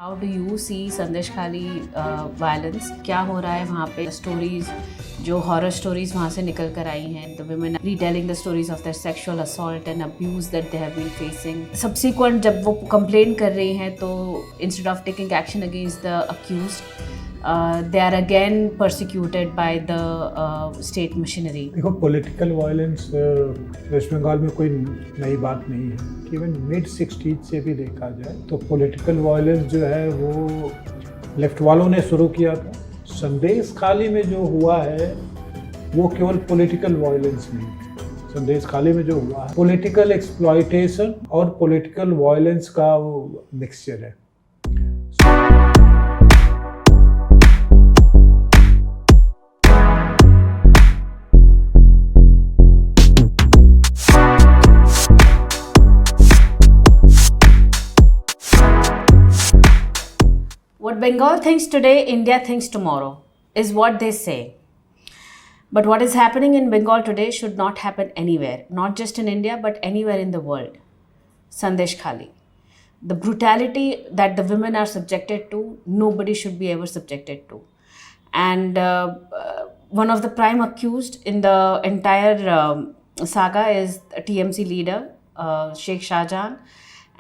How do you सी संदेश खाली violence? क्या हो रहा है वहाँ पे? स्टोरीज जो हॉरर स्टोरीज वहाँ से निकल कर आई हैं, the women retelling the stories of their sexual assault and abuse that they have been facing. Subsequent जब वो कंप्लेन कर रही हैं तो instead of taking action against the accused, they are again persecuted by the state machinery. देखो, political violence West Bengal में कोई नई बात नहीं है। इवन मिड 60s से भी देखा जाए तो पॉलिटिकल वायलेंस जो है वो लेफ्ट वालों ने शुरू किया था। संदेश खाली में जो हुआ है वो केवल पॉलिटिकल वायलेंस नहीं है। संदेश खाली में जो हुआ है पॉलिटिकल एक्सप्लॉयटेशन और पॉलिटिकल वायलेंस का वो मिक्सचर है। What Bengal thinks today, India thinks tomorrow, is what they say. But what is happening in Bengal today should not happen anywhere, not just in India, but anywhere in the world. Sandesh Khali. The brutality that the women are subjected to, nobody should be ever subjected to. And one of the prime accused in the entire saga is TMC leader, Sheikh Shahjahan.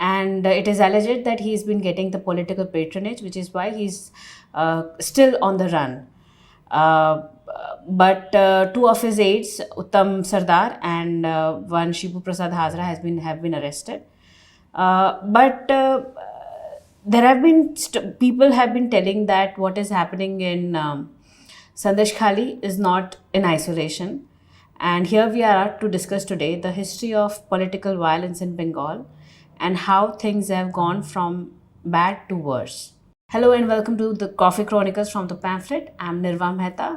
And it is alleged that he's been getting the political patronage, which is why he's still on the run. But two of his aides, Uttam Sardar and one Shibu Prasad Hazra, have been arrested. But there have been people have been telling that what is happening in Sandesh Khali is not in isolation. And here we are to discuss today the history of political violence in Bengal and how things have gone from bad to worse. Hello and welcome to the Coffee Chronicles from the Pamphlet. I'm Nirva Mehta.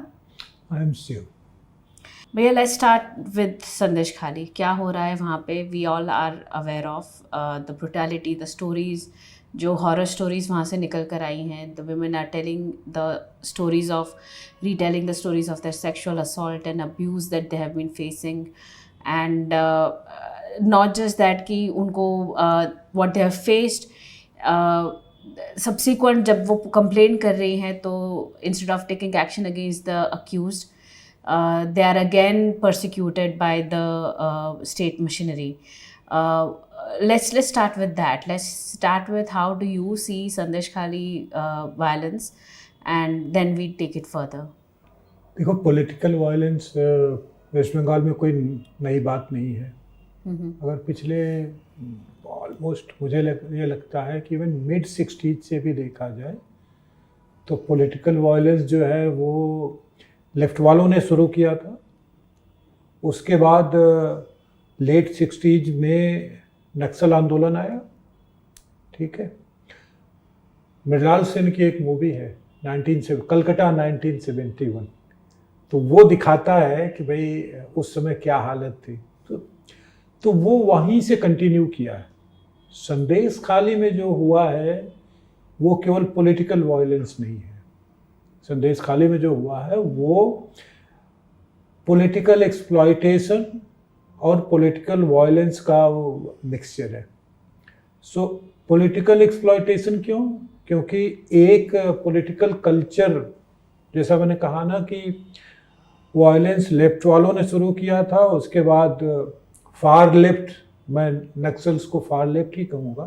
I am Shiv. भैया, let's start with Sandesh Khali. क्या हो रहा है वहाँ पे? We all are aware of the brutality, the stories, जो horror stories वहाँ से निकल कर आई हैं. The women are telling the stories of, retelling the stories of their sexual assault and abuse that they have been facing. And not just that कि उनको what they have faced, subsequent जब वो complain कर रही हैं तो instead of taking action against the accused, they are again persecuted by the state machinery. Let's start with that. Let's start with how do you see Sandesh Khali violence, and then we take it further. देखो, political violence West Bengal में कोई नई बात नहीं है। अगर पिछले almost मुझे ये लगता है कि इवन मिड 60s से भी देखा जाए तो पॉलिटिकल वायलेंस जो है वो लेफ्ट वालों ने शुरू किया था। उसके बाद लेट 60s में नक्सल आंदोलन आया। ठीक है, मृणाल सेन की एक मूवी है कलकत्ता 1971, तो वो दिखाता है कि भाई उस समय क्या हालत थी। तो वो वहीं से कंटिन्यू किया है। संदेश खाली में जो हुआ है वो केवल पॉलिटिकल वायलेंस नहीं है। संदेश खाली में जो हुआ है वो पॉलिटिकल एक्सप्लॉयटेशन और पॉलिटिकल वायलेंस का वो मिक्सचर है। सो पॉलिटिकल एक्सप्लॉयटेशन क्यों? क्योंकि एक पॉलिटिकल कल्चर, जैसा मैंने कहा ना कि वायलेंस लेफ्ट वालों ने शुरू किया था, उसके बाद फार लेफ्ट, मैं नक्सल्स को फार लेफ्ट ही कहूँगा,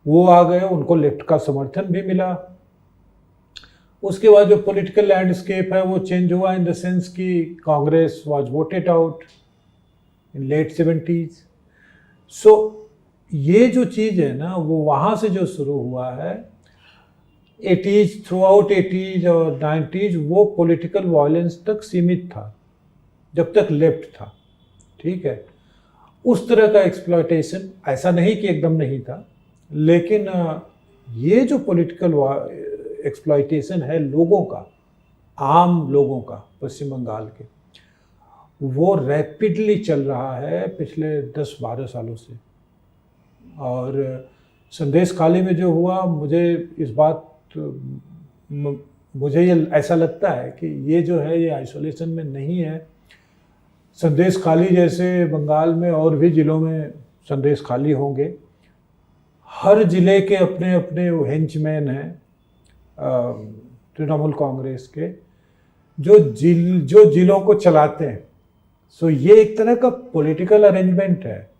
वो आ गए, उनको लेफ्ट का समर्थन भी मिला। उसके बाद जो पॉलिटिकल लैंडस्केप है वो चेंज हुआ इन द सेंस कि Congress was voted out in late 70s। So ये जो चीज़ है ना वो वहाँ से जो शुरू हुआ है 80s, थ्रू आउट 80s और 90s वो पॉलिटिकल वायलेंस तक सीमित था जब तक लेफ्ट था। ठीक है, उस तरह का एक्सप्लॉयटेशन ऐसा नहीं कि एकदम नहीं था, लेकिन ये जो पॉलिटिकल एक्सप्लॉयटेशन है लोगों का, आम लोगों का, पश्चिम बंगाल के, वो रैपिडली चल रहा है पिछले 10-12 सालों से। और संदेश खाली में जो हुआ, मुझे ये ऐसा लगता है कि ये जो है ये आइसोलेशन में नहीं है। संदेश खाली जैसे बंगाल में और भी ज़िलों में संदेश खाली होंगे। हर जिले के अपने अपने हेंचमैन हैं तृणमूल कांग्रेस के, जो जिलों को चलाते हैं। सो ये एक तरह का पॉलिटिकल अरेंजमेंट है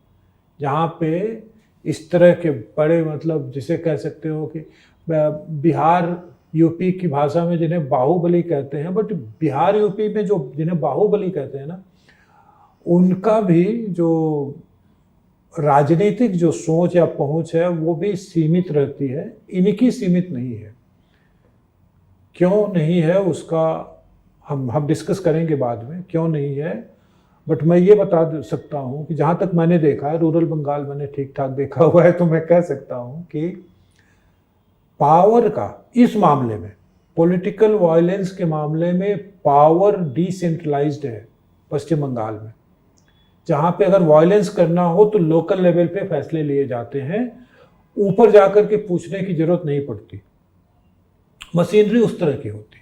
जहाँ पे इस तरह के बड़े, मतलब जिसे कह सकते हो कि बिहार यूपी की भाषा में जिन्हें बाहुबली कहते हैं, बट बिहार यूपी में जो जिन्हें बाहुबली कहते हैं ना, उनका भी जो राजनीतिक जो सोच या पहुंच है वो भी सीमित रहती है, इनकी सीमित नहीं है। क्यों नहीं है उसका हम डिस्कस करेंगे बाद में, क्यों नहीं है। बट मैं ये बता सकता हूँ कि जहाँ तक मैंने देखा है, रूरल बंगाल मैंने ठीक ठाक देखा हुआ है, तो मैं कह सकता हूँ कि पावर का इस मामले में, पॉलिटिकल वायलेंस के मामले में पावर डिसेंट्रलाइज्ड है पश्चिम बंगाल में। जहाँ पे अगर वायलेंस करना हो तो लोकल लेवल पे फैसले लिए जाते हैं, ऊपर जाकर के पूछने की जरूरत नहीं पड़ती, मशीनरी उस तरह की होती।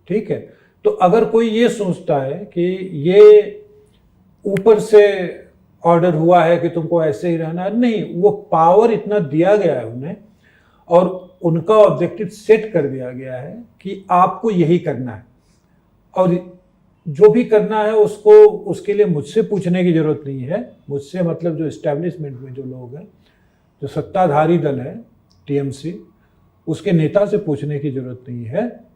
ठीक है, तो अगर कोई ये सोचता है कि ये ऊपर से ऑर्डर हुआ है कि तुमको ऐसे ही रहना है, नहीं, वो पावर इतना दिया गया है उन्हें और उनका ऑब्जेक्टिव सेट कर दिया गया है कि आपको यही करना है, और जो भी करना है उसको, उसके लिए मुझसे पूछने की जरूरत नहीं है। मुझसे मतलब जो एस्टेब्लिशमेंट में जो लोग हैं, जो सत्ताधारी दल है टीएमसी, उसके नेता से पूछने की जरूरत नहीं है।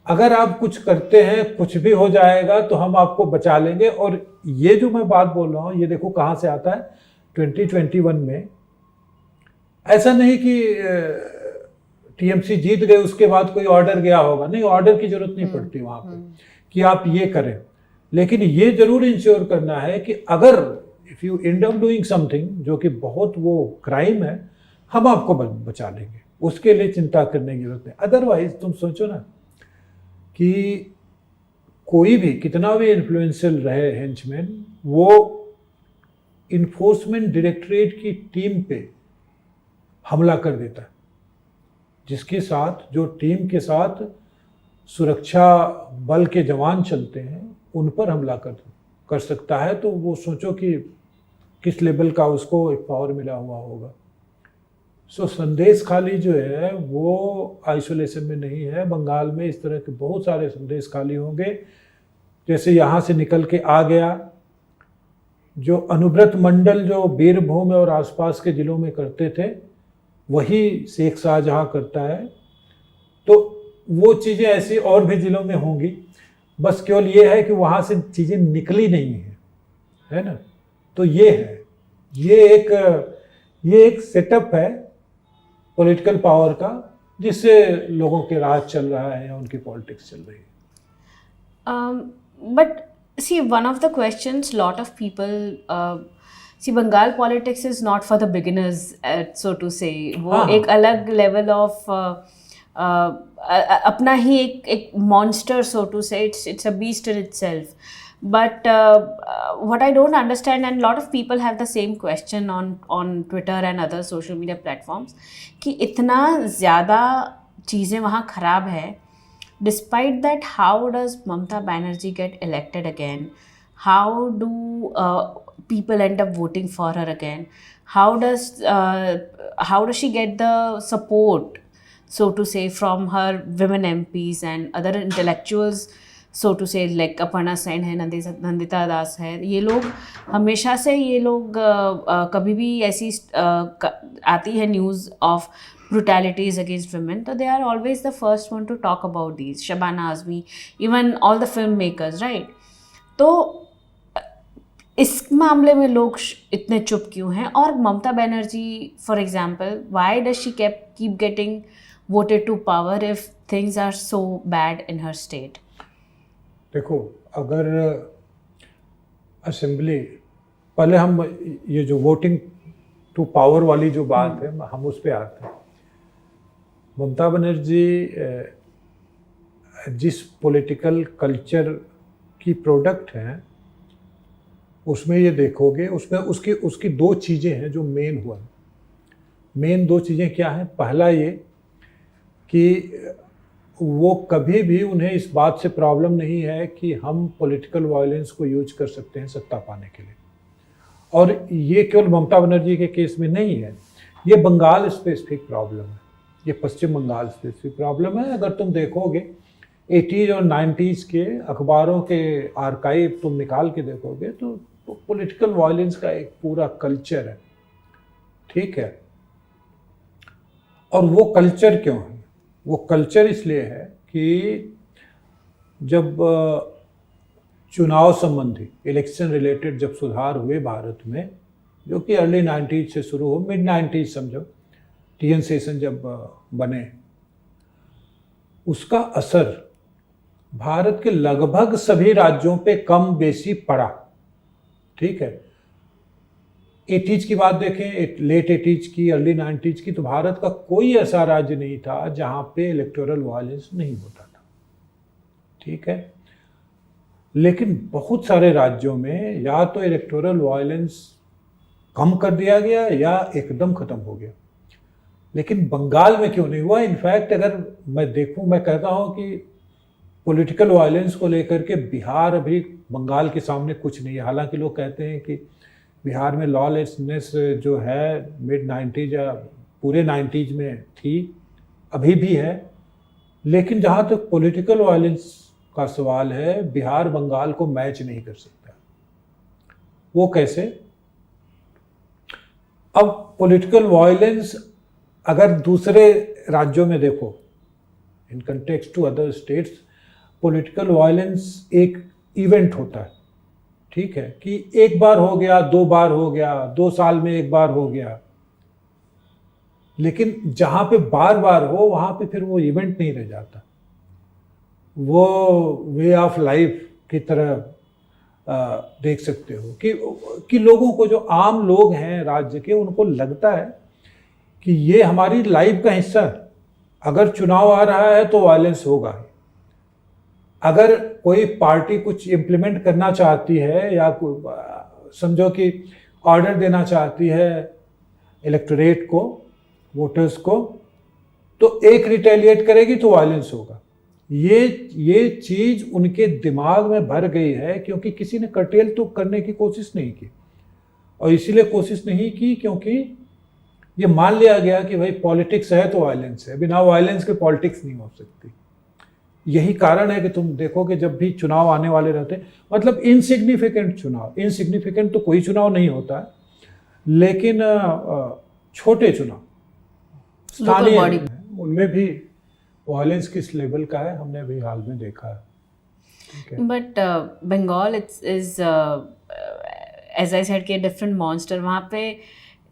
अगर आप कुछ करते हैं, कुछ भी हो जाएगा तो हम आपको बचा लेंगे। और ये जो मैं बात बोल रहा हूँ, ये देखो कहाँ से आता है। 2021 में ऐसा नहीं कि टीएमसी जीत गए उसके बाद कोई ऑर्डर गया होगा, नहीं, ऑर्डर की जरूरत नहीं पड़ती वहाँ पे कि आप ये करें। लेकिन ये जरूर इंश्योर करना है कि अगर if you and up doing something जो कि बहुत वो क्राइम है, हम आपको बचा लेंगे, उसके लिए चिंता करने की जरूरत नहीं। अदरवाइज तुम सोचो ना कि कोई भी कितना भी इन्फ्लुएंशियल रहे हेंचमैन, वो इन्फोर्समेंट डायरेक्टरेट की टीम पे हमला कर देता है, जिसके साथ, जो टीम के साथ सुरक्षा बल के जवान चलते हैं, उन पर हमला कर सकता है। तो वो सोचो कि किस लेवल का उसको एक पावर मिला हुआ होगा। सो संदेश खाली जो है वो आइसोलेशन में नहीं है। बंगाल में इस तरह के बहुत सारे संदेश खाली होंगे। जैसे यहाँ से निकल के आ गया, जो अनुव्रत मंडल जो बीरभूम और आसपास के जिलों में करते थे, वही शेख शाहजहां करता है। तो वो चीज़ें ऐसी और भी जिलों में होंगी, बस केवल ये है कि वहाँ से चीज़ें निकली नहीं है ना। तो ये है, ये एक सेटअप है पॉलिटिकल पावर का, जिससे लोगों के राज चल रहा है या उनकी पॉलिटिक्स चल रही है। But see, one of the questions lot of people see, Bengal politics is not for the beginners, so to say. वो एक अलग level of अपना ही एक monster, so to say. It's a beast in itself. But what I don't understand, and a lot of people have the same question on Twitter and other social media platforms, कि इतना ज़्यादा चीज़ें वहाँ ख़राब है, despite that, how does Mamata Banerjee get elected again? How do people end up voting for her again? How does she get the support, so to say, from her women MPs and other intellectuals, so to say, like Aparna Sen है, नंदिता दास है। ये लोग हमेशा से, ये लोग कभी भी ऐसी आती है news of brutalities against women, so they are always the first one to talk about these. Shabana Azmi, even all the filmmakers, right? तो इस मामले में लोग इतने चुप क्यों हैं? और Mamata Banerjee, for example, why does she keep getting voted to power if things are so bad in her state? देखो, अगर असेंबली, पहले हम ये जो वोटिंग टू पावर वाली जो बात है, हम उस पर आते हैं। ममता बनर्जी जिस पॉलिटिकल कल्चर की प्रोडक्ट हैं, उसमें ये देखोगे, उसमें उसकी दो चीज़ें हैं जो मेन हुआ। मेन दो चीज़ें क्या हैं? पहला ये कि वो कभी भी, उन्हें इस बात से प्रॉब्लम नहीं है कि हम पॉलिटिकल वायलेंस को यूज कर सकते हैं सत्ता पाने के लिए। और ये केवल ममता बनर्जी के केस में नहीं है, ये बंगाल स्पेसिफिक प्रॉब्लम है, ये पश्चिम बंगाल स्पेसिफिक प्रॉब्लम है। अगर तुम देखोगे 80s और 90s के अखबारों के आर्काइव तुम निकाल के देखोगे तो पॉलिटिकल वायलेंस का एक पूरा कल्चर है, ठीक है। और वो कल्चर क्यों है? वो कल्चर इसलिए है कि जब चुनाव संबंधी इलेक्शन रिलेटेड जब सुधार हुए भारत में, जो कि अर्ली 90s से शुरू हो, मिड 90s समझो, टीएन सेशन जब बने, उसका असर भारत के लगभग सभी राज्यों पे कम बेसी पड़ा, ठीक है। 80s की बात देखें, लेट 80s की, अर्ली 90s की, तो भारत का कोई ऐसा राज्य नहीं था जहां पे इलेक्टोरल वायलेंस नहीं होता था, ठीक है। लेकिन बहुत सारे राज्यों में या तो इलेक्टोरल वायलेंस कम कर दिया गया या एकदम खत्म हो गया। लेकिन बंगाल में क्यों नहीं हुआ? इनफैक्ट अगर मैं देखूं, मैं कहता हूं कि पॉलिटिकल वायलेंस को लेकर के बिहार अभी बंगाल के सामने कुछ नहीं है। हालांकि लोग कहते हैं कि बिहार में लॉलेसनेस जो है मिड 90s या पूरे 90s में थी, अभी भी है, लेकिन जहाँ तक पॉलिटिकल वायलेंस का सवाल है, बिहार बंगाल को मैच नहीं कर सकता। वो कैसे? अब पॉलिटिकल वायलेंस अगर दूसरे राज्यों में देखो, in context to other states, political violence एक इवेंट होता है, ठीक है, कि एक बार हो गया, 2 बार हो गया, 2 साल में एक बार हो गया। लेकिन जहां पे बार बार हो वहां पे फिर वो इवेंट नहीं रह जाता, वो वे ऑफ लाइफ की तरह देख सकते हो कि लोगों को, जो आम लोग हैं राज्य के, उनको लगता है कि ये हमारी लाइफ का हिस्सा है। अगर चुनाव आ रहा है तो वायलेंस होगा। अगर कोई पार्टी कुछ इम्प्लीमेंट करना चाहती है या समझो कि ऑर्डर देना चाहती है इलेक्टोरेट को, वोटर्स को, तो एक रिटेलिएट करेगी तो वायलेंस होगा। ये चीज उनके दिमाग में भर गई है, क्योंकि किसी ने कर्टेल तो करने की कोशिश नहीं की, और इसीलिए कोशिश नहीं की क्योंकि ये मान लिया गया कि भाई पॉलिटिक्स है तो वायलेंस है, बिना वायलेंस के पॉलिटिक्स नहीं हो सकती। यही कारण है कि तुम देखोगे जब भी चुनाव आने वाले रहते, मतलब इनसिग्निफिकेंट चुनाव, इनसिग्निफिकेंट तो कोई चुनाव नहीं होता है, लेकिन छोटे चुनाव स्थानीय उनमें भी वायलेंस किस लेवल का है हमने अभी हाल में देखा है। But Bengal is as I said कि डिफरेंट मॉन्स्टर। वहाँ पे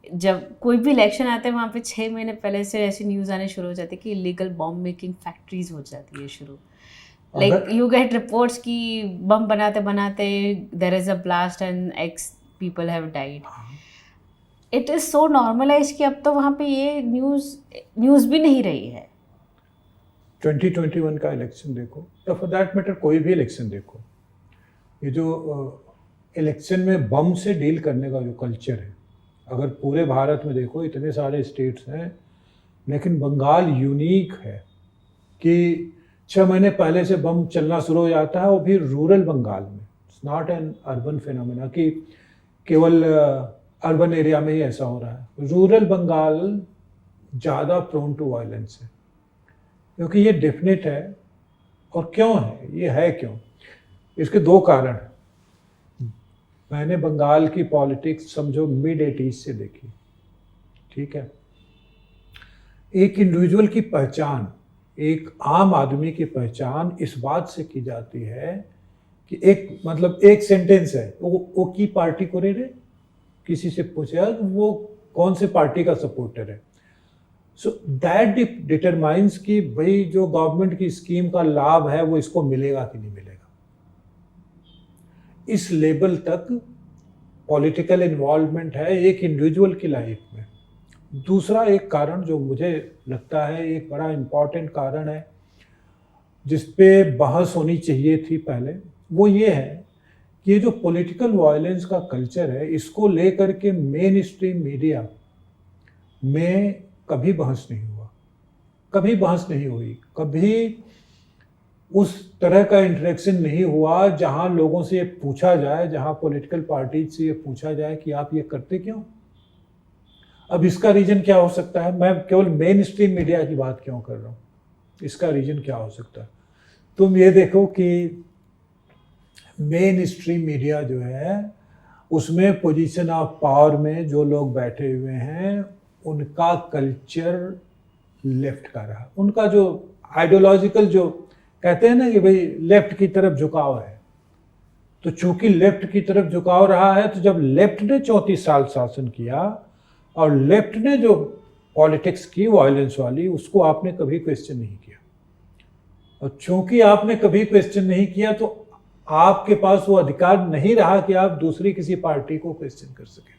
जब कोई भी इलेक्शन आता है, वहाँ पे 6 महीने पहले से ऐसी न्यूज़ आने शुरू हो जाती है कि इलीगल बॉम्ब मेकिंग फैक्ट्रीज हो जाती है शुरू। लाइक यू गेट रिपोर्ट्स कि बम बनाते बनाते there is a blast and X people have died. It is so normalise कि अब तो वहाँ पे ये न्यूज़ भी नहीं रही है। 2021 का इलेक्शन देखो, या फॉर दैट मैटर कोई भी इलेक्शन देखो, ये जो इलेक्शन में बम से डील करने का जो कल्चर है, अगर पूरे भारत में देखो, इतने सारे स्टेट्स हैं, लेकिन बंगाल यूनिक है कि 6 महीने पहले से बम चलना शुरू हो जाता है, वो भी रूरल बंगाल में। It's not an urban phenomena कि केवल अर्बन एरिया में ही ऐसा हो रहा है। रूरल बंगाल ज़्यादा प्रोन टू वायलेंस है, क्योंकि ये डेफिनेट है। और क्यों है ये? है क्यों? इसके 2 कारण हैं। मैंने बंगाल की पॉलिटिक्स समझो मिड 80s से देखी, ठीक है। एक इंडिविजुअल की पहचान, एक आम आदमी की पहचान इस बात से की जाती है कि एक सेंटेंस है, वो की पार्टी को रे, किसी से पूछा वो कौन से पार्टी का सपोर्टर है। सो दैट डिटरमाइंस कि भाई जो गवर्नमेंट की स्कीम का लाभ है वो इसको मिलेगा कि नहीं मिलेगा। इस लेवल तक पॉलिटिकल इन्वॉल्वमेंट है एक इंडिविजुअल की लाइफ में। दूसरा एक कारण जो मुझे लगता है एक बड़ा इम्पॉर्टेंट कारण है, जिस पे बहस होनी चाहिए थी पहले, वो ये है कि ये जो पॉलिटिकल वायलेंस का कल्चर है, इसको लेकर के मेन स्ट्रीम मीडिया में कभी बहस नहीं हुआ, कभी बहस नहीं हुई, कभी उस तरह का इंटरेक्शन नहीं हुआ जहां लोगों से ये पूछा जाए, जहां पॉलिटिकल पार्टीज से ये पूछा जाए कि आप ये करते क्यों, अब इसका रीजन क्या हो सकता है? मैं केवल मेन स्ट्रीम मीडिया की बात क्यों कर रहा हूँ? इसका रीजन क्या हो सकता है? तुम ये देखो कि मेन स्ट्रीम मीडिया जो है उसमें पोजीशन ऑफ पावर में जो लोग बैठे हुए हैं उनका कल्चर लेफ्ट का रहा, उनका जो आइडियोलॉजिकल जो कहते हैं ना कि भाई लेफ्ट की तरफ झुकाव है, तो चूंकि लेफ्ट की तरफ झुकाव रहा है, तो जब लेफ्ट ने 34 साल शासन किया और लेफ्ट ने जो पॉलिटिक्स की वायलेंस वाली, उसको आपने कभी क्वेश्चन नहीं किया, और चूंकि आपने कभी क्वेश्चन नहीं किया तो आपके पास वो अधिकार नहीं रहा कि आप दूसरी किसी पार्टी को क्वेश्चन कर सके।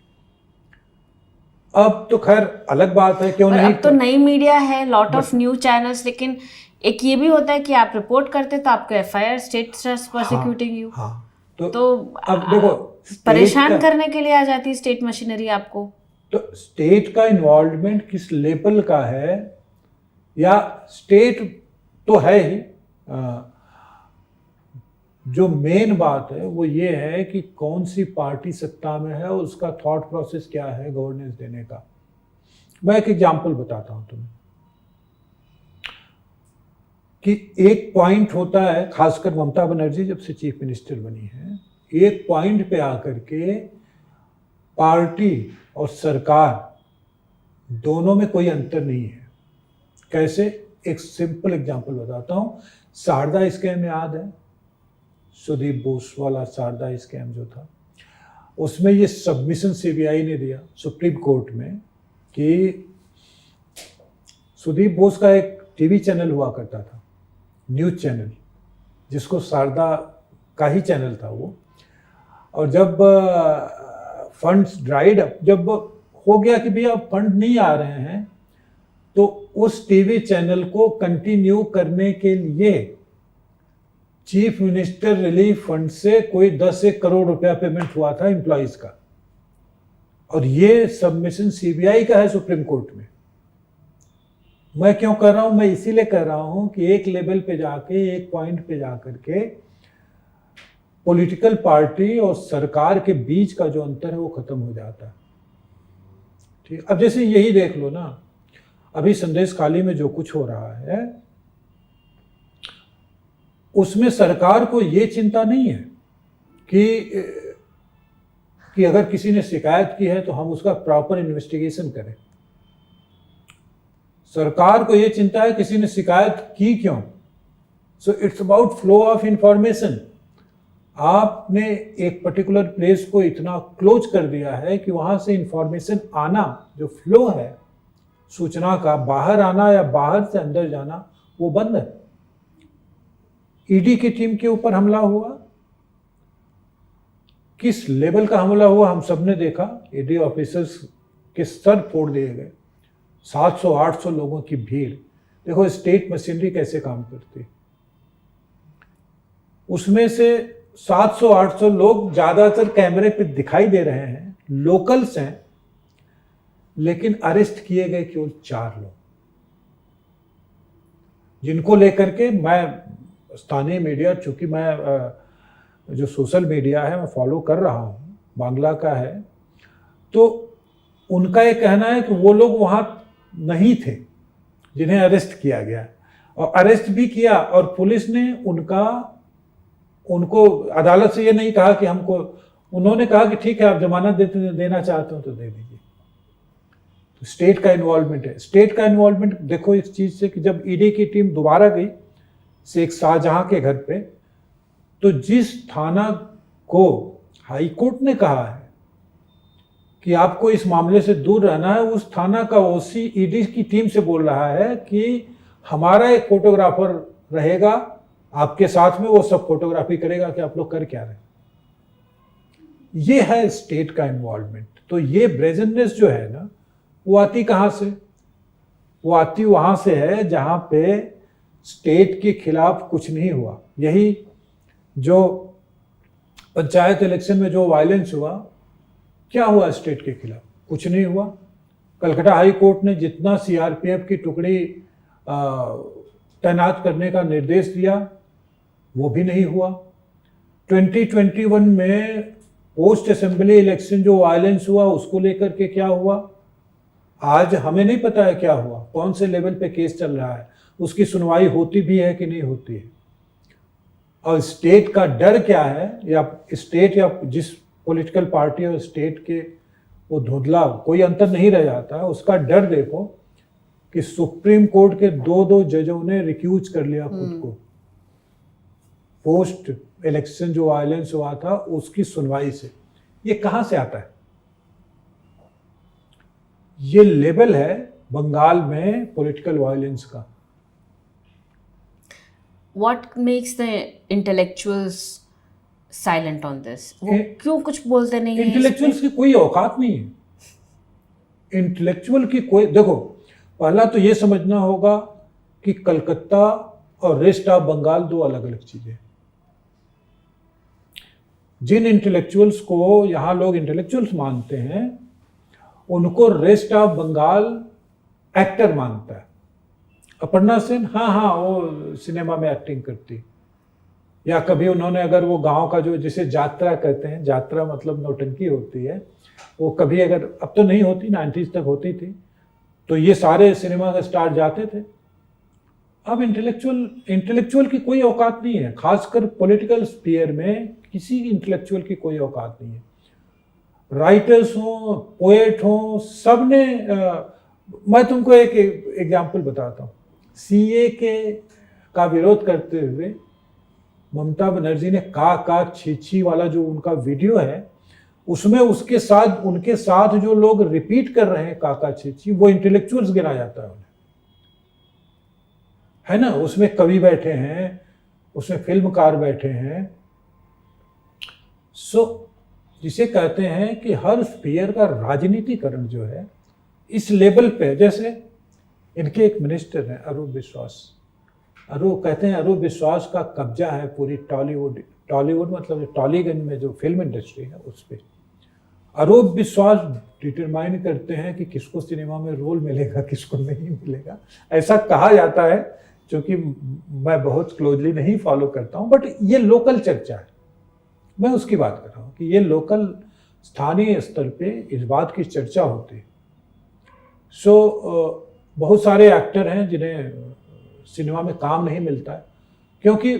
अब तो खैर अलग बात है, क्यों नहीं। अब तो नई मीडिया है, लॉट ऑफ न्यूज चैनल्स, लेकिन एक ये भी होता है कि आप रिपोर्ट करते तो आपको FIR, state stars prosecuting you. हाँ, तो अब देखो परेशान करने के लिए आ जाती है स्टेट मशीनरी आपको। तो स्टेट का इन्वॉल्वमेंट किस लेवल का है, या स्टेट तो है ही, जो मेन बात है वो ये है कि कौन सी पार्टी सत्ता में है और उसका थॉट प्रोसेस क्या है गवर्नेंस देने का। मैं एक एग्जांपल बताता हूं तुम्हें कि एक पॉइंट होता है, खासकर ममता बनर्जी जब से चीफ मिनिस्टर बनी है, एक पॉइंट पे आकर के पार्टी और सरकार दोनों में कोई अंतर नहीं है। कैसे? एक सिंपल एग्जांपल बताता हूं। शारदा स्कैम याद है? सुदीप बोस वाला शारदा स्कैम जो था, उसमें ये सबमिशन सीबीआई ने दिया सुप्रीम कोर्ट में कि सुदीप बोस का एक टीवी चैनल हुआ करता था, न्यूज चैनल, जिसको शारदा का ही चैनल था वो, और जब फंड्स ड्राइड अप, जब हो गया कि भैया फंड नहीं आ रहे हैं, तो उस टीवी चैनल को कंटिन्यू करने के लिए चीफ मिनिस्टर रिलीफ फंड से कोई 10-1 करोड़ रुपया पेमेंट हुआ था एम्प्लॉइज का, और ये सबमिशन सीबीआई का है सुप्रीम कोर्ट में। मैं क्यों कर रहा हूं? मैं इसीलिए कर रहा हूं कि एक लेवल पे जाके, एक पॉइंट पे जाकर के पॉलिटिकल पार्टी और सरकार के बीच का जो अंतर है वो खत्म हो जाता है। ठीक, अब जैसे यही देख लो ना, अभी संदेश खाली में जो कुछ हो रहा है उसमें सरकार को ये चिंता नहीं है कि अगर किसी ने शिकायत की है तो हम उसका प्रॉपर इन्वेस्टिगेशन करें। सरकार को ये चिंता है किसी ने शिकायत की क्यों। So it's about flow of information. आपने एक पर्टिकुलर प्लेस को इतना क्लोज कर दिया है कि वहां से इंफॉर्मेशन आना, जो फ्लो है सूचना का, बाहर आना या बाहर से अंदर जाना, वो बंद है। ईडी की टीम के ऊपर हमला हुआ, किस लेवल का हमला हुआ हम सबने देखा। ईडी ऑफिसर्स के सर फोड़ दिए गए, 700-800 लोगों की भीड़। देखो स्टेट मशीनरी कैसे काम करती है। उसमें से 700-800 लोग ज्यादातर कैमरे पे दिखाई दे रहे हैं, लोकल्स हैं, लेकिन अरेस्ट किए गए केवल 4 लोग, जिनको लेकर के मैं स्थानीय मीडिया, चूंकि मैं जो सोशल मीडिया है मैं फॉलो कर रहा हूँ, बांग्ला का है, तो उनका ये कहना है कि वो लोग वहाँ नहीं थे जिन्हें अरेस्ट किया गया, और अरेस्ट भी किया और पुलिस ने उनको अदालत से ये नहीं कहा कि हमको, उन्होंने कहा कि ठीक है आप जमानत देना चाहते हो तो दे दीजिए। तो स्टेट का इन्वॉल्वमेंट है। स्टेट का इन्वॉल्वमेंट देखो इस चीज़ से कि जब ईडी की टीम दोबारा गई शेख शाहजहां के घर पे, तो जिस थाना को हाई कोर्ट ने कहा है कि आपको इस मामले से दूर रहना है, उस थाना का ओसी ईडी की टीम से बोल रहा है कि हमारा एक फोटोग्राफर रहेगा आपके साथ में, वो सब फोटोग्राफी करेगा कि आप लोग कर क्या रहे। ये है स्टेट का इन्वॉल्वमेंट। तो ये ब्रेजननेस जो है ना, वो आती कहाँ से? वो आती वहां से है जहां पे स्टेट के खिलाफ कुछ नहीं हुआ। यही जो पंचायत इलेक्शन में जो वायलेंस हुआ, क्या हुआ स्टेट के खिलाफ? कुछ नहीं हुआ। कलकत्ता हाई कोर्ट ने जितना सीआरपीएफ की टुकड़ी तैनात करने का निर्देश दिया, वो भी नहीं हुआ। 2021 में पोस्ट असेंबली इलेक्शन जो वायलेंस हुआ, उसको लेकर के क्या हुआ? आज हमें नहीं पता है क्या हुआ, कौन से लेवल पे केस चल रहा है, उसकी सुनवाई होती भी है कि नहीं होती है, और स्टेट का डर क्या है, या स्टेट या जिस पॉलिटिकल पार्टी और स्टेट के वो धुंधला कोई अंतर नहीं रह जाता है, उसका डर देखो कि सुप्रीम कोर्ट के 2 जजों ने रिक्यूज कर लिया खुद को पोस्ट इलेक्शन जो वायलेंस हुआ था उसकी सुनवाई से। ये कहां से आता है? ये लेवल है बंगाल में पॉलिटिकल वायलेंस का। What makes the intellectuals silent on this? वो क्यों कुछ बोलते नहीं हैं? इंटेलेक्चुअल्स की कोई औकात नहीं है। इंटेलेक्चुअल की कोई, देखो पहला तो ये समझना होगा कि कलकत्ता और रेस्ट ऑफ बंगाल 2 अलग अलग चीजें हैं। जिन इंटेलेक्चुअल्स को यहाँ लोग इंटेलेक्चुअल्स मानते हैं उनको रेस्ट ऑफ बंगाल एक्टर मानता है। अपर्णा सेन, हाँ वो सिनेमा में एक्टिंग करती, या कभी उन्होंने अगर वो गांव का जो जिसे यात्रा कहते हैं, यात्रा मतलब नौटंकी होती है, वो कभी अगर, अब तो नहीं होती, 90s तक होती थी, तो ये सारे सिनेमा के स्टार जाते थे। अब इंटेलेक्चुअल की कोई औकात नहीं है, खासकर पॉलिटिकल स्फीयर में किसी इंटेलेक्चुअल की कोई औकात नहीं है। राइटर्स हों, पोएट हों, सब ने मैं तुमको एक एग्जाम्पल बताता हूँ। सीए का विरोध करते हुए ममता बनर्जी ने का छी वाला जो उनका वीडियो है, उसमें उनके साथ जो लोग रिपीट कर रहे हैं का छी, वो इंटेलेक्चुअल्स गिना जाता है उन्हें, है ना। उसमें कवि बैठे हैं, उसमें फिल्मकार बैठे हैं। जिसे कहते हैं कि हर स्फीयर का राजनीतिकरण जो है इस लेवल पे, जैसे इनके एक मिनिस्टर हैं अरूप विश्वास, कहते हैं अरूप विश्वास का कब्जा है पूरी टॉलीवुड मतलब टॉलीगंज में जो फिल्म इंडस्ट्री है उस पर। अरूप विश्वास डिटरमाइन करते हैं कि किसको सिनेमा में रोल मिलेगा, किसको नहीं मिलेगा, ऐसा कहा जाता है, क्योंकि मैं बहुत क्लोजली नहीं फॉलो करता हूँ, बट ये लोकल चर्चा है, मैं उसकी बात कर रहा हूँ कि ये लोकल स्थानीय स्तर पे इस बात की चर्चा होती है। बहुत सारे एक्टर हैं जिन्हें सिनेमा में काम नहीं मिलता है, क्योंकि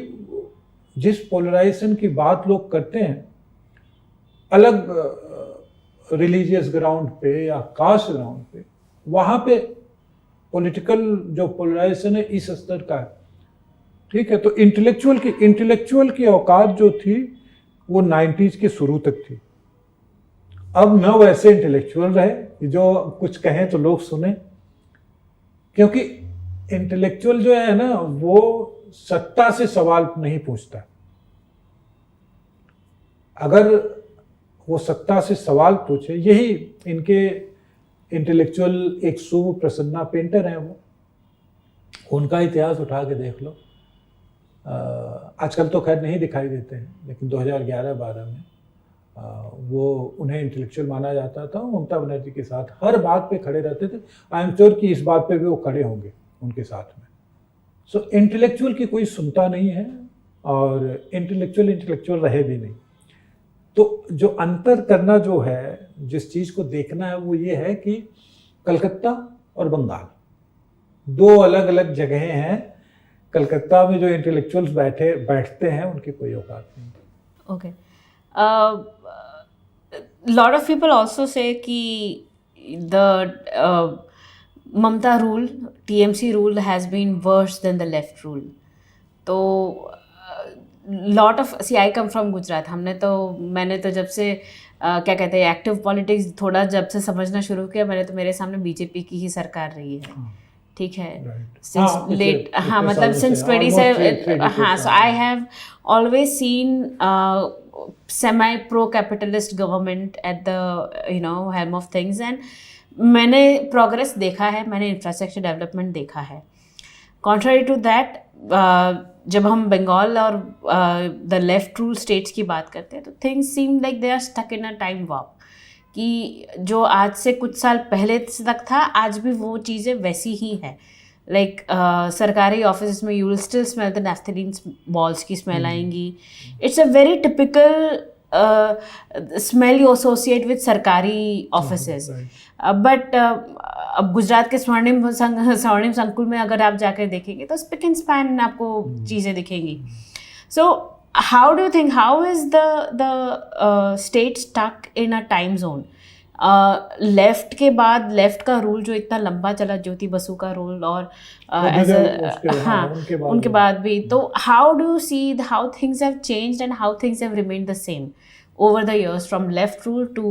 जिस पोलराइजेशन की बात लोग करते हैं अलग रिलीजियस ग्राउंड पे या कास्ट ग्राउंड पे, वहाँ पे पॉलिटिकल जो पोलराइजेशन है इस स्तर का है, ठीक है। तो इंटेलेक्चुअल की औकात जो थी वो 90s के शुरू तक थी। अब न वैसे इंटेलेक्चुअल रहे जो कुछ कहें तो लोग सुने, क्योंकि इंटेलेक्चुअल जो है ना वो सत्ता से सवाल नहीं पूछता। अगर वो सत्ता से सवाल पूछे, यही इनके इंटेलेक्चुअल एक शुभ प्रसन्ना पेंटर हैं, वो उनका इतिहास उठा के देख लो। आजकल तो खैर नहीं दिखाई देते हैं, लेकिन 2011-12 में वो उन्हें इंटेलेक्चुअल माना जाता था। ममता बनर्जी के साथ हर बात पे खड़े रहते थे। आई एम श्योर कि इस बात पे भी वो खड़े होंगे उनके साथ में। इंटेलेक्चुअल की कोई सुनता नहीं है, और इंटेलेक्चुअल रहे भी नहीं। तो जो अंतर करना जो है, जिस चीज़ को देखना है, वो ये है कि कलकत्ता और बंगाल 2 अलग अलग जगहें हैं। कलकत्ता में जो इंटेलेक्चुअल्स बैठते हैं उनकी कोई औकात नहीं। Okay, lot of people also say कि the Mamata rule, TMC rule has been worse than the left rule. तो lot of I come from Gujarat. मैंने तो जब से क्या कहते हैं एक्टिव पॉलिटिक्स थोड़ा जब से समझना शुरू किया, मैंने तो मेरे सामने बीजेपी की ही सरकार रही है, ठीक है, सिंस लेट, हाँ मतलब सिंस 27, हाँ। So I have always seen semi pro capitalist government at the helm of things, and मैंने प्रोग्रेस देखा है, मैंने इंफ्रास्ट्रक्चर डेवलपमेंट देखा है। कॉन्ट्ररी टू दैट, जब हम बंगाल और द लेफ्ट रूल स्टेट्स की बात करते हैं तो things seem like they are stuck in a time warp, कि जो आज से कुछ साल पहले तक था आज भी वो चीज़ें वैसी ही है। लाइक सरकारी ऑफिस में you will still smell the naphthalene balls की स्मेल आएंगी। It's a very typical smell you associate with सरकारी ऑफिसेज. बट अब गुजरात के स्वर्णिम संकुल में अगर आप जाकर देखेंगे तो स्पिक एंड स्पैन आपको चीज़ें दिखेंगी. So how do you think, how is the state stuck in a time zone? Left के बाद, लेफ्ट का रूल जो इतना लंबा चला, ज्योति बसु का रूल, और उनके बाद भी, तो how do you see how things have changed and how things have remained the same over the years from left rule to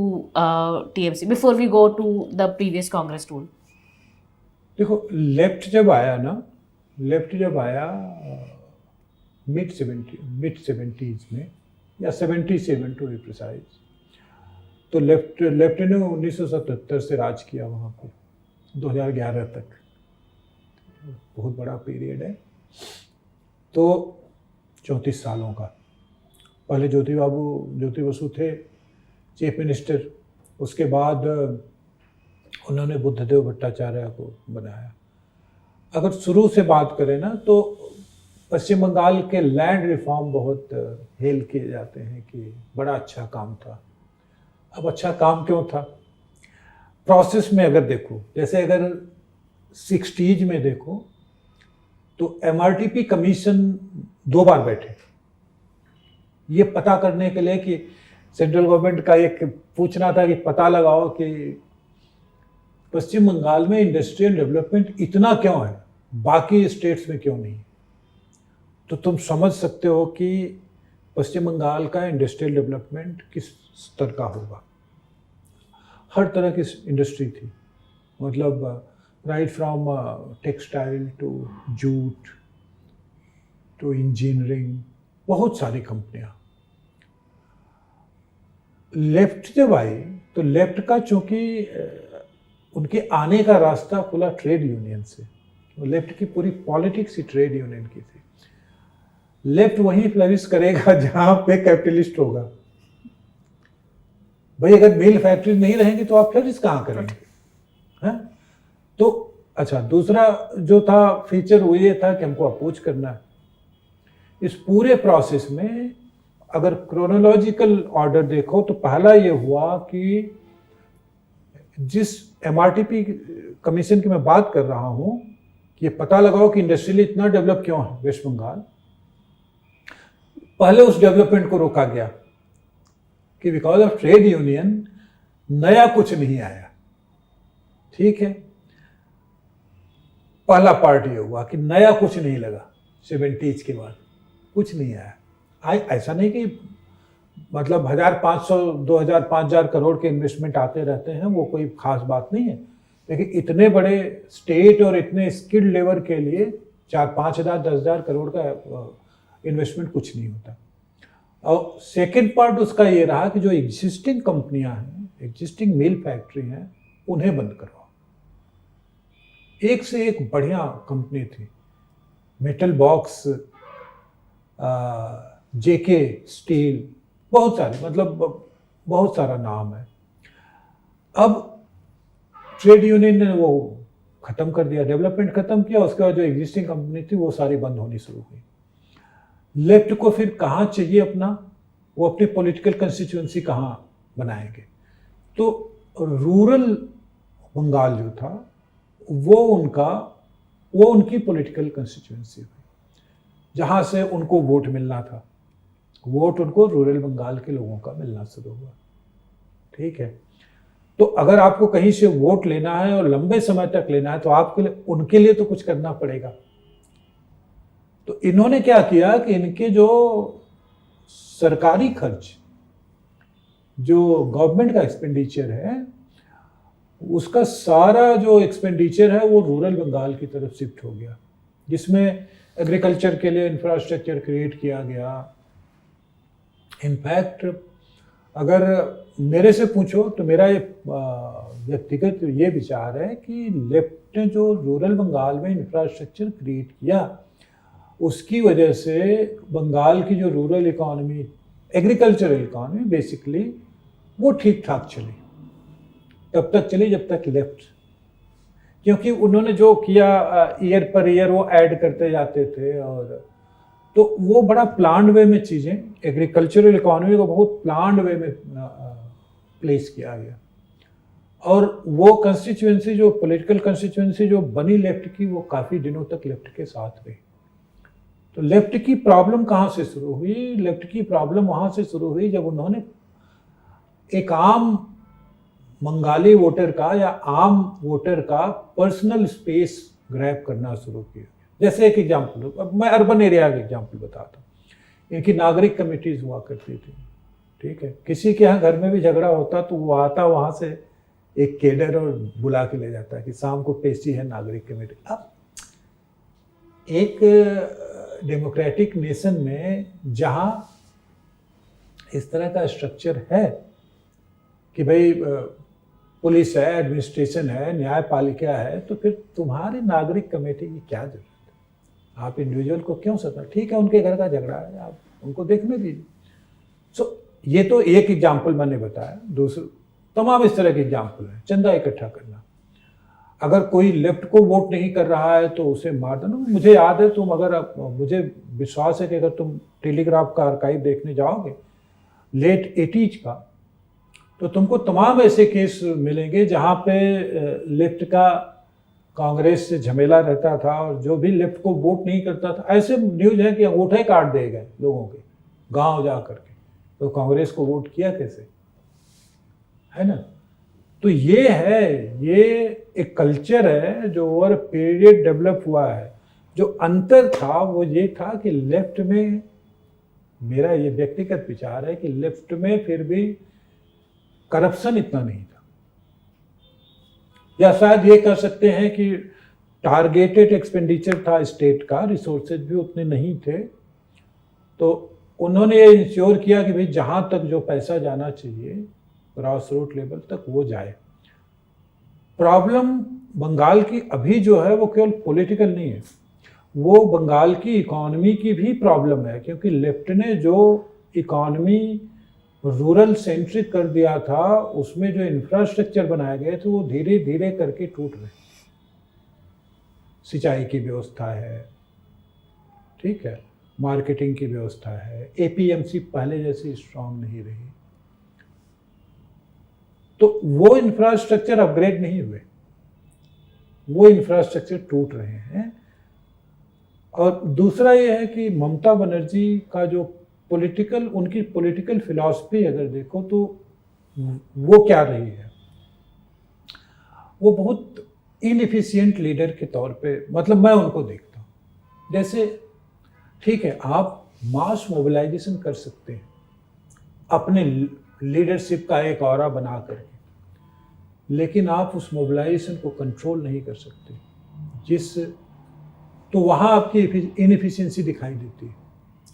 TMC before we go to the previous Congress rule? देखो, left जब आया mid 70s में, या 77 to be precise, तो left ने 1977 से राज किया वहाँ पे 2011 तक. बहुत बड़ा पीरियड है. तो 34 सालों का. पहले ज्योति बसु थे चीफ मिनिस्टर, उसके बाद उन्होंने बुद्धदेव भट्टाचार्य को बनाया. अगर शुरू से बात करें ना, तो पश्चिम बंगाल के लैंड रिफॉर्म बहुत हेल किए जाते हैं कि बड़ा अच्छा काम था. अब अच्छा काम क्यों था? प्रोसेस में अगर देखो, जैसे अगर 60s में देखो तो MRTP कमीशन 2 बार बैठे ये पता करने के लिए कि सेंट्रल गवर्नमेंट का एक पूछना था कि पता लगाओ कि पश्चिम बंगाल में इंडस्ट्रियल डेवलपमेंट इतना क्यों है, बाकी स्टेट्स में क्यों नहीं. तो तुम समझ सकते हो कि पश्चिम बंगाल का इंडस्ट्रियल डेवलपमेंट किस स्तर का होगा. हर तरह की इंडस्ट्री थी, मतलब right from textile to jute to engineering, बहुत सारी कंपनियां. लेफ्ट जब आई तो लेफ्ट का चूंकि उनके आने का रास्ता खुला ट्रेड यूनियन से, लेफ्ट की पूरी पॉलिटिक्स ही ट्रेड यूनियन की थी. लेफ्ट वहीं फ्लरिश करेगा जहां पे कैपिटलिस्ट होगा. भाई अगर मिल फैक्ट्री नहीं रहेंगी तो आप फ्लरिश कहाँ करेंगे? हैं? तो अच्छा, दूसरा जो था फीचर वो ये था कि हमको अपोज करना है. इस पूरे प्रोसेस में अगर क्रोनोलॉजिकल ऑर्डर देखो तो पहला ये हुआ कि जिस MRTP कमीशन की मैं बात कर रहा हूं कि ये पता लगाओ कि इंडस्ट्रियली इतना डेवलप क्यों है वेस्ट बंगाल, पहले उस डेवलपमेंट को रोका गया कि बिकॉज ऑफ ट्रेड यूनियन नया कुछ नहीं आया. ठीक है, पहला पार्ट ये हुआ कि नया कुछ नहीं लगा. 70s के बाद कुछ नहीं आया. ऐसा नहीं कि मतलब 1500, 2000, 5000 करोड़ के इन्वेस्टमेंट आते रहते हैं, वो कोई खास बात नहीं है. लेकिन इतने बड़े स्टेट और इतने स्किल्ड लेबर के लिए 4-5 हज़ार, 10,000 करोड़ का इन्वेस्टमेंट कुछ नहीं होता. और सेकंड पार्ट उसका ये रहा कि जो एग्जिस्टिंग कंपनियां हैं, एग्जिस्टिंग मिल फैक्ट्री हैं, उन्हें बंद करवाओ. एक से एक बढ़िया कंपनी थी, मेटल बॉक्स, JK स्टील, बहुत सारे, मतलब बहुत सारा नाम है. अब ट्रेड यूनियन ने वो खत्म कर दिया, डेवलपमेंट खत्म किया. उसके बाद जो एग्जिस्टिंग कंपनी थी वो सारी बंद होनी शुरू हुई. लेफ्ट को फिर कहाँ चाहिए अपना, वो अपनी पॉलिटिकल कंस्टिट्यूएंसी कहाँ बनाएंगे? तो रूरल बंगाल जो था वो उनकी पॉलिटिकल कंस्टिट्यूएंसी हुई, जहाँ से उनको वोट मिलना था. वोट उनको रूरल बंगाल के लोगों का मिलना शुरू हुआ. ठीक है, तो अगर आपको कहीं से वोट लेना है और लंबे समय तक लेना है तो आपके लिए, उनके लिए तो कुछ करना पड़ेगा. तो इन्होंने क्या किया कि इनके जो सरकारी खर्च, जो गवर्नमेंट का एक्सपेंडिचर है, उसका सारा जो एक्सपेंडिचर है वो रूरल बंगाल की तरफ शिफ्ट हो गया, जिसमें एग्रीकल्चर के लिए इंफ्रास्ट्रक्चर क्रिएट किया गया. इनफैक्ट अगर मेरे से पूछो तो मेरा ये व्यक्तिगत ये विचार है कि लेफ्ट ने जो रूरल बंगाल में इंफ्रास्ट्रक्चर क्रिएट किया, उसकी वजह से बंगाल की जो rural economy, agricultural economy basically, वो ठीक ठाक चली. तब तक चली जब तक लेफ्ट, क्योंकि उन्होंने जो किया ईयर पर ईयर वो ऐड करते जाते थे और तो वो बड़ा प्लान्ड वे में चीज़ें, एग्रीकल्चरल इकोनॉमी को बहुत प्लान्ड वे में प्लेस किया गया। और वो कंस्टिट्यूएंसी, जो पॉलिटिकल कंस्टिट्यूएंसी जो बनी लेफ्ट की, वो काफ़ी दिनों तक लेफ्ट के साथ रही। तो लेफ्ट की प्रॉब्लम कहाँ से शुरू हुई? लेफ्ट की प्रॉब्लम वहाँ से शुरू हुई जब उन्होंने एक आम बंगाली वोटर का या आम वोटर का पर्सनल स्पेस ग्रैब करना शुरू किया। जैसे एक एग्जाम्पल, अब मैं अर्बन एरिया का एग्जाम्पल बताता हूँ। इनकी नागरिक कमेटीज हुआ करती थी, ठीक है। किसी के यहाँ घर में भी झगड़ा होता तो वो आता वहाँ से एक केडर और बुला के ले जाता है कि शाम को पेशी है नागरिक कमेटी। अब एक डेमोक्रेटिक नेशन में जहाँ इस तरह का स्ट्रक्चर है कि भाई पुलिस है, एडमिनिस्ट्रेशन है, न्यायपालिका है, तो फिर तुम्हारी नागरिक कमेटी की क्या जरूरत है? आप इंडिविजुअल को क्यों सता? ठीक है, उनके घर का झगड़ा है, आप उनको देखने दीजिए। सो ये तो एक एग्जाम्पल मैंने बताया। दूसरे तमाम इस तरह के एग्जाम्पल हैं। चंदा इकट्ठा करना, अगर कोई लेफ्ट को वोट नहीं कर रहा है तो उसे मार देना। मुझे याद है, तुम अगर मुझे विश्वास है कि अगर तुम टेलीग्राफ का आर्काइव देखने जाओगे लेट 80s का, तो तुमको तमाम ऐसे केस मिलेंगे जहाँ पे लेफ्ट का कांग्रेस से झमेला रहता था और जो भी लेफ्ट को वोट नहीं करता था, ऐसे न्यूज है कि अंगूठे काट दिए गए लोगों के गांव जा करके। तो कांग्रेस को वोट किया कैसे, है ना? तो ये है, ये एक कल्चर है जो ओवर पीरियड डेवलप हुआ है। जो अंतर था वो ये था कि लेफ्ट में, मेरा ये व्यक्तिगत विचार है कि लेफ्ट में फिर भी करप्शन इतना नहीं था, या शायद ये कह सकते हैं कि टारगेटेड एक्सपेंडिचर था स्टेट का, रिसोर्सेज भी उतने नहीं थे। तो उन्होंने ये इंश्योर किया कि भाई जहाँ तक जो पैसा जाना चाहिए ग्रॉस रूट लेवल तक वो जाए। प्रॉब्लम बंगाल की अभी जो है वो केवल पॉलिटिकल नहीं है, वो बंगाल की इकोनॉमी की भी प्रॉब्लम है, क्योंकि लेफ्ट ने जो इकोनॉमी रूरल सेंट्रिक कर दिया था, उसमें जो इंफ्रास्ट्रक्चर बनाए गए थे वो धीरे धीरे करके टूट रहे। सिंचाई की व्यवस्था है, ठीक है, मार्केटिंग की व्यवस्था है, एपीएमसी पहले जैसी स्ट्रांग नहीं रही, तो वो इंफ्रास्ट्रक्चर अपग्रेड नहीं हुए, वो इंफ्रास्ट्रक्चर टूट रहे हैं। और दूसरा ये है कि ममता बनर्जी का जो पॉलिटिकल, उनकी पॉलिटिकल फिलॉसफी अगर देखो तो वो क्या रही है, वो बहुत इनएफिशिएंट लीडर के तौर पे, मतलब मैं उनको देखता हूँ। जैसे ठीक है, आप मास मोबिलाइजेशन कर सकते हैं अपने लीडरशिप का एक ऑरा बना करके, लेकिन आप उस मोबिलाइजेशन को कंट्रोल नहीं कर सकते, तो वहाँ आपकी इनएफिशिएंसी दिखाई देती है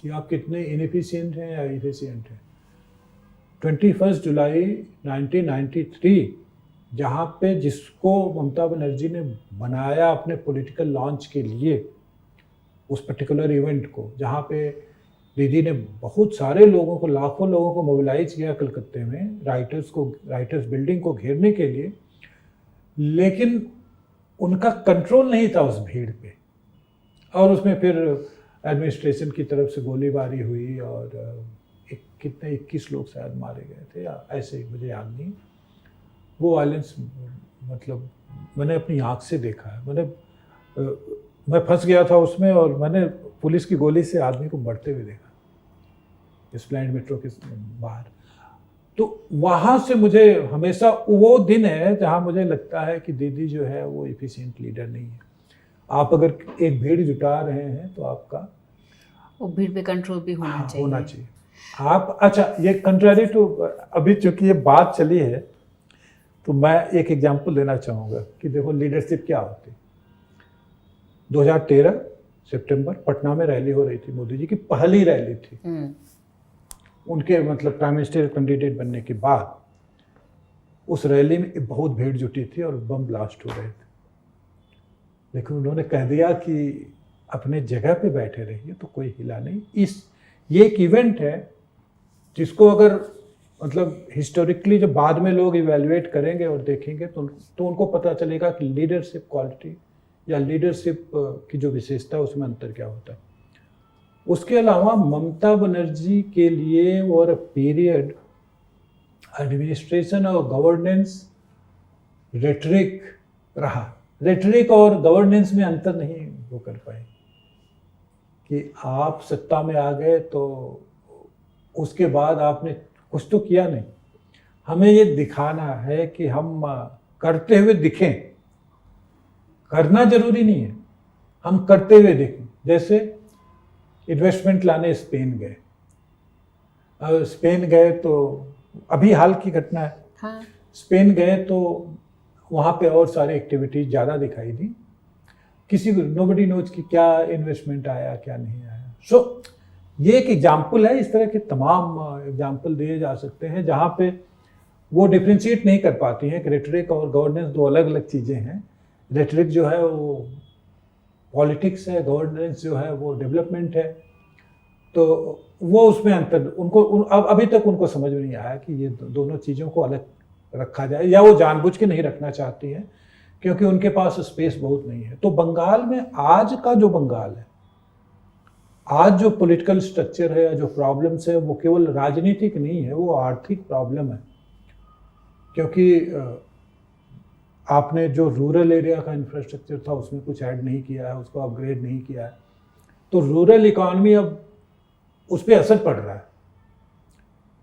कि आप कितने इनएफिशिएंट हैं या एफिशिएंट हैं। 21 जुलाई 1993 जहाँ पे, जिसको ममता बनर्जी ने बनाया अपने पॉलिटिकल लॉन्च के लिए, उस पर्टिकुलर इवेंट को, जहाँ पे दीदी ने बहुत सारे लोगों को, लाखों लोगों को मोबिलाइज किया कलकत्ते में, राइटर्स बिल्डिंग को घेरने के लिए, लेकिन उनका कंट्रोल नहीं था उस भीड़ पे, और उसमें फिर एडमिनिस्ट्रेशन की तरफ से गोलीबारी हुई और कितने 21 लोग शायद मारे गए थे या ऐसे ही, मुझे याद नहीं। वो वायलेंस मतलब मैंने अपनी आँख से देखा है। मैं फंस गया था उसमें और मैंने पुलिस की गोली से आदमी को मरते हुए देखा एस्प्लैनेड मेट्रो के बाहर। तो वहाँ से मुझे हमेशा वो दिन है जहाँ मुझे लगता है कि दीदी जो है वो एफिशिएंट लीडर नहीं है। आप अगर एक भीड़ जुटा रहे हैं तो आपका वो भीड़ पे कंट्रोल भी होना चाहिए। होना चाहिए। आप, अच्छा, ये कंट्रारी टू, अभी चूंकि ये बात चली है तो मैं एक एग्जांपल देना चाहूँगा कि देखो लीडरशिप क्या होती है। 2013 सितंबर पटना में रैली हो रही थी, मोदी जी की पहली रैली थी उनके, मतलब प्राइम मिनिस्टर कैंडिडेट बनने के बाद। उस रैली में बहुत भीड़ जुटी थी और बम ब्लास्ट हो रहे थे, लेकिन उन्होंने कह दिया कि अपने जगह पे बैठे रहिए, तो कोई हिला नहीं। ये एक इवेंट है जिसको अगर मतलब हिस्टोरिकली जब बाद में लोग इवेल्युएट करेंगे और देखेंगे तो उनको पता चलेगा कि लीडरशिप क्वालिटी या लीडरशिप की जो विशेषता है उसमें अंतर क्या होता है। उसके अलावा ममता बनर्जी के लिए और पीरियड एडमिनिस्ट्रेशन और गवर्नेंस रेटरिक रहा। रेटरिक और गवर्नेंस में अंतर नहीं वो कर पाए कि आप सत्ता में आ गए तो उसके बाद आपने कुछ तो किया नहीं। हमें ये दिखाना है कि हम करते हुए दिखें, करना जरूरी नहीं है, हम करते हुए दिखें। जैसे इन्वेस्टमेंट लाने स्पेन गए, स्पेन गए तो अभी हाल की घटना है। हाँ। स्पेन गए तो वहाँ पे और सारी एक्टिविटीज ज़्यादा दिखाई दी, किसी को नोबडी नोज कि क्या इन्वेस्टमेंट आया क्या नहीं आया। सो ये एक एग्जाम्पल है, इस तरह के तमाम एग्जाम्पल दिए जा सकते हैं जहाँ पे वो डिफ्रेंशिएट नहीं कर पाती हैं कि रेटरिक और गवर्नेंस दो अलग अलग चीज़ें हैं। रेटरिक जो है वो पॉलिटिक्स है, गवर्नेंस जो है वो डेवलपमेंट है। तो वो उसमें अंतर उनको अब अभी तक उनको समझ में नहीं आया कि ये दोनों चीज़ों को अलग रखा जाए, या वो जानबूझ के नहीं रखना चाहती हैं क्योंकि उनके पास स्पेस बहुत नहीं है। तो बंगाल में आज का जो बंगाल है, आज जो पॉलिटिकल स्ट्रक्चर है या जो प्रॉब्लम्स है, वो केवल राजनीतिक नहीं है, वो आर्थिक प्रॉब्लम है। क्योंकि आपने जो रूरल एरिया का इंफ्रास्ट्रक्चर था उसमें कुछ ऐड नहीं किया है, उसको अपग्रेड नहीं किया है, तो रूरल इकॉनमी अब उस पर असर पड़ रहा है।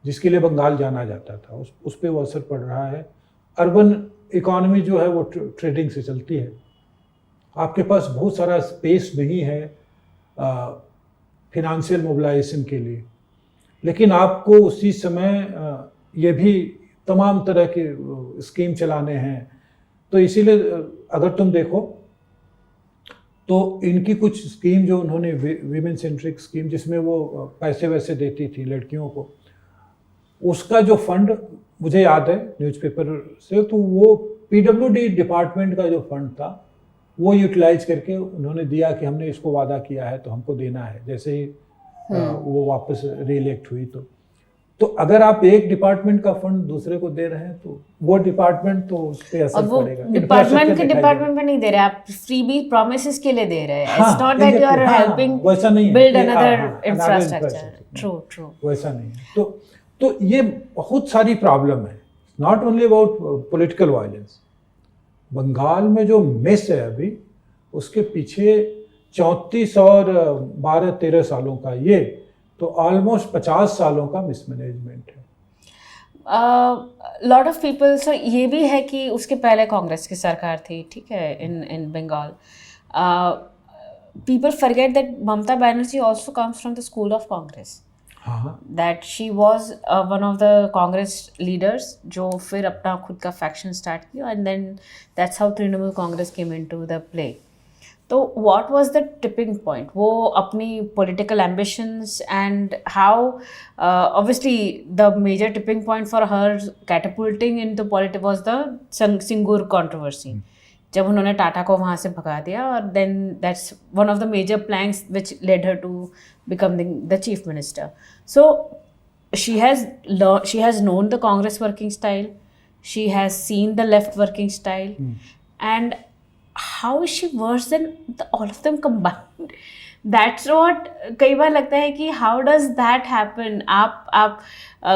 जिसके लिए बंगाल जाना जाता था उस पर वो असर पड़ रहा है। अर्बन इकॉनमी जो है वो ट्रेडिंग से चलती है, आपके पास बहुत सारा स्पेस नहीं है फिनेंशियल मोबिलाइजेशन के लिए, लेकिन आपको उसी समय ये भी तमाम तरह के स्कीम चलाने हैं। तो इसीलिए अगर तुम देखो तो इनकी कुछ स्कीम जो उन्होंने वीमेन सेंट्रिक स्कीम जिसमें वो पैसे वैसे देती थी लड़कियों को, उसका जो फंड मुझे याद है न्यूज़पेपर से, तो वो पीडब्ल्यूडी डिपार्टमेंट का जो फंड था वो यूटिलाइज करके उन्होंने दिया कि हमने इसको वादा किया है तो हमको देना है। जैसे ही वो वापस रीइलेक्ट हुई तो अगर आप एक डिपार्टमेंट का फंड दूसरे को दे रहे हैं तो वो डिपार्टमेंट तो उस पर असर पड़ेगा। डिपार्टमेंट पे नहीं दे रहे, आप फ्रीबी प्रॉमिसेस के लिए दे रहे हैं। It's not that you are helping वैसा नहीं build another infrastructure. True true, वैसा नहीं है। तो ये बहुत सारी प्रॉब्लम है, not only about political violence. Bengal में जो मेस है अभी उसके पीछे 34 और 12-13 सालों का, ये तो ऑलमोस्ट 50 सालों का मिसमैनेजमेंट है। लॉट ऑफ पीपल, सो ये भी है कि उसके पहले कांग्रेस की सरकार थी, ठीक है, in Bengal. People forget that Mamata Banerjee also comes from the school of Congress, that she was one of the Congress leaders जो फिर अपना खुद का फैक्शन स्टार्ट किया, and then that's how Trinamool Congress came into the play. तो what was the tipping point? वो अपनी political ambitions and how obviously the major tipping point for her catapulting into politics was the Singur controversy. जब उन्होंने टाटा को वहाँ से भगा दिया, और then that's one of the major planks which led her to becoming the chief minister. So she has known the Congress working style, she has seen the left working style, and how is she worse than all of them combined? That's what कई बार लगता है कि how does that happen? आप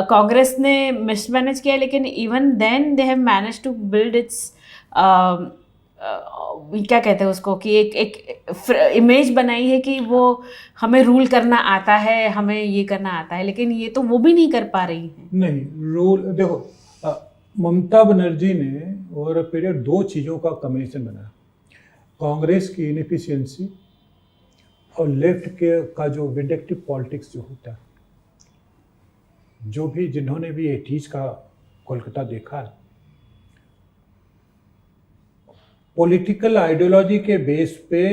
कांग्रेस ने mismanage किया, लेकिन even then they have managed to build its क्या कहते हैं उसको, कि एक इमेज बनाई है कि वो हमें रूल करना आता है, हमें ये करना आता है, लेकिन ये तो वो भी नहीं कर पा रही हैं। नहीं, रूल देखो, ममता बनर्जी ने ओवर अ पीरियड दो चीज़ों का कॉम्बिनेशन बनाया, कांग्रेस की इनएफिशिएंसी और लेफ्ट के का जो विंडिक्टिव पॉलिटिक्स जो होता है। जो भी जिन्होंने भी 80s का कोलकाता देखा है, पॉलिटिकल आइडियोलॉजी के बेस पे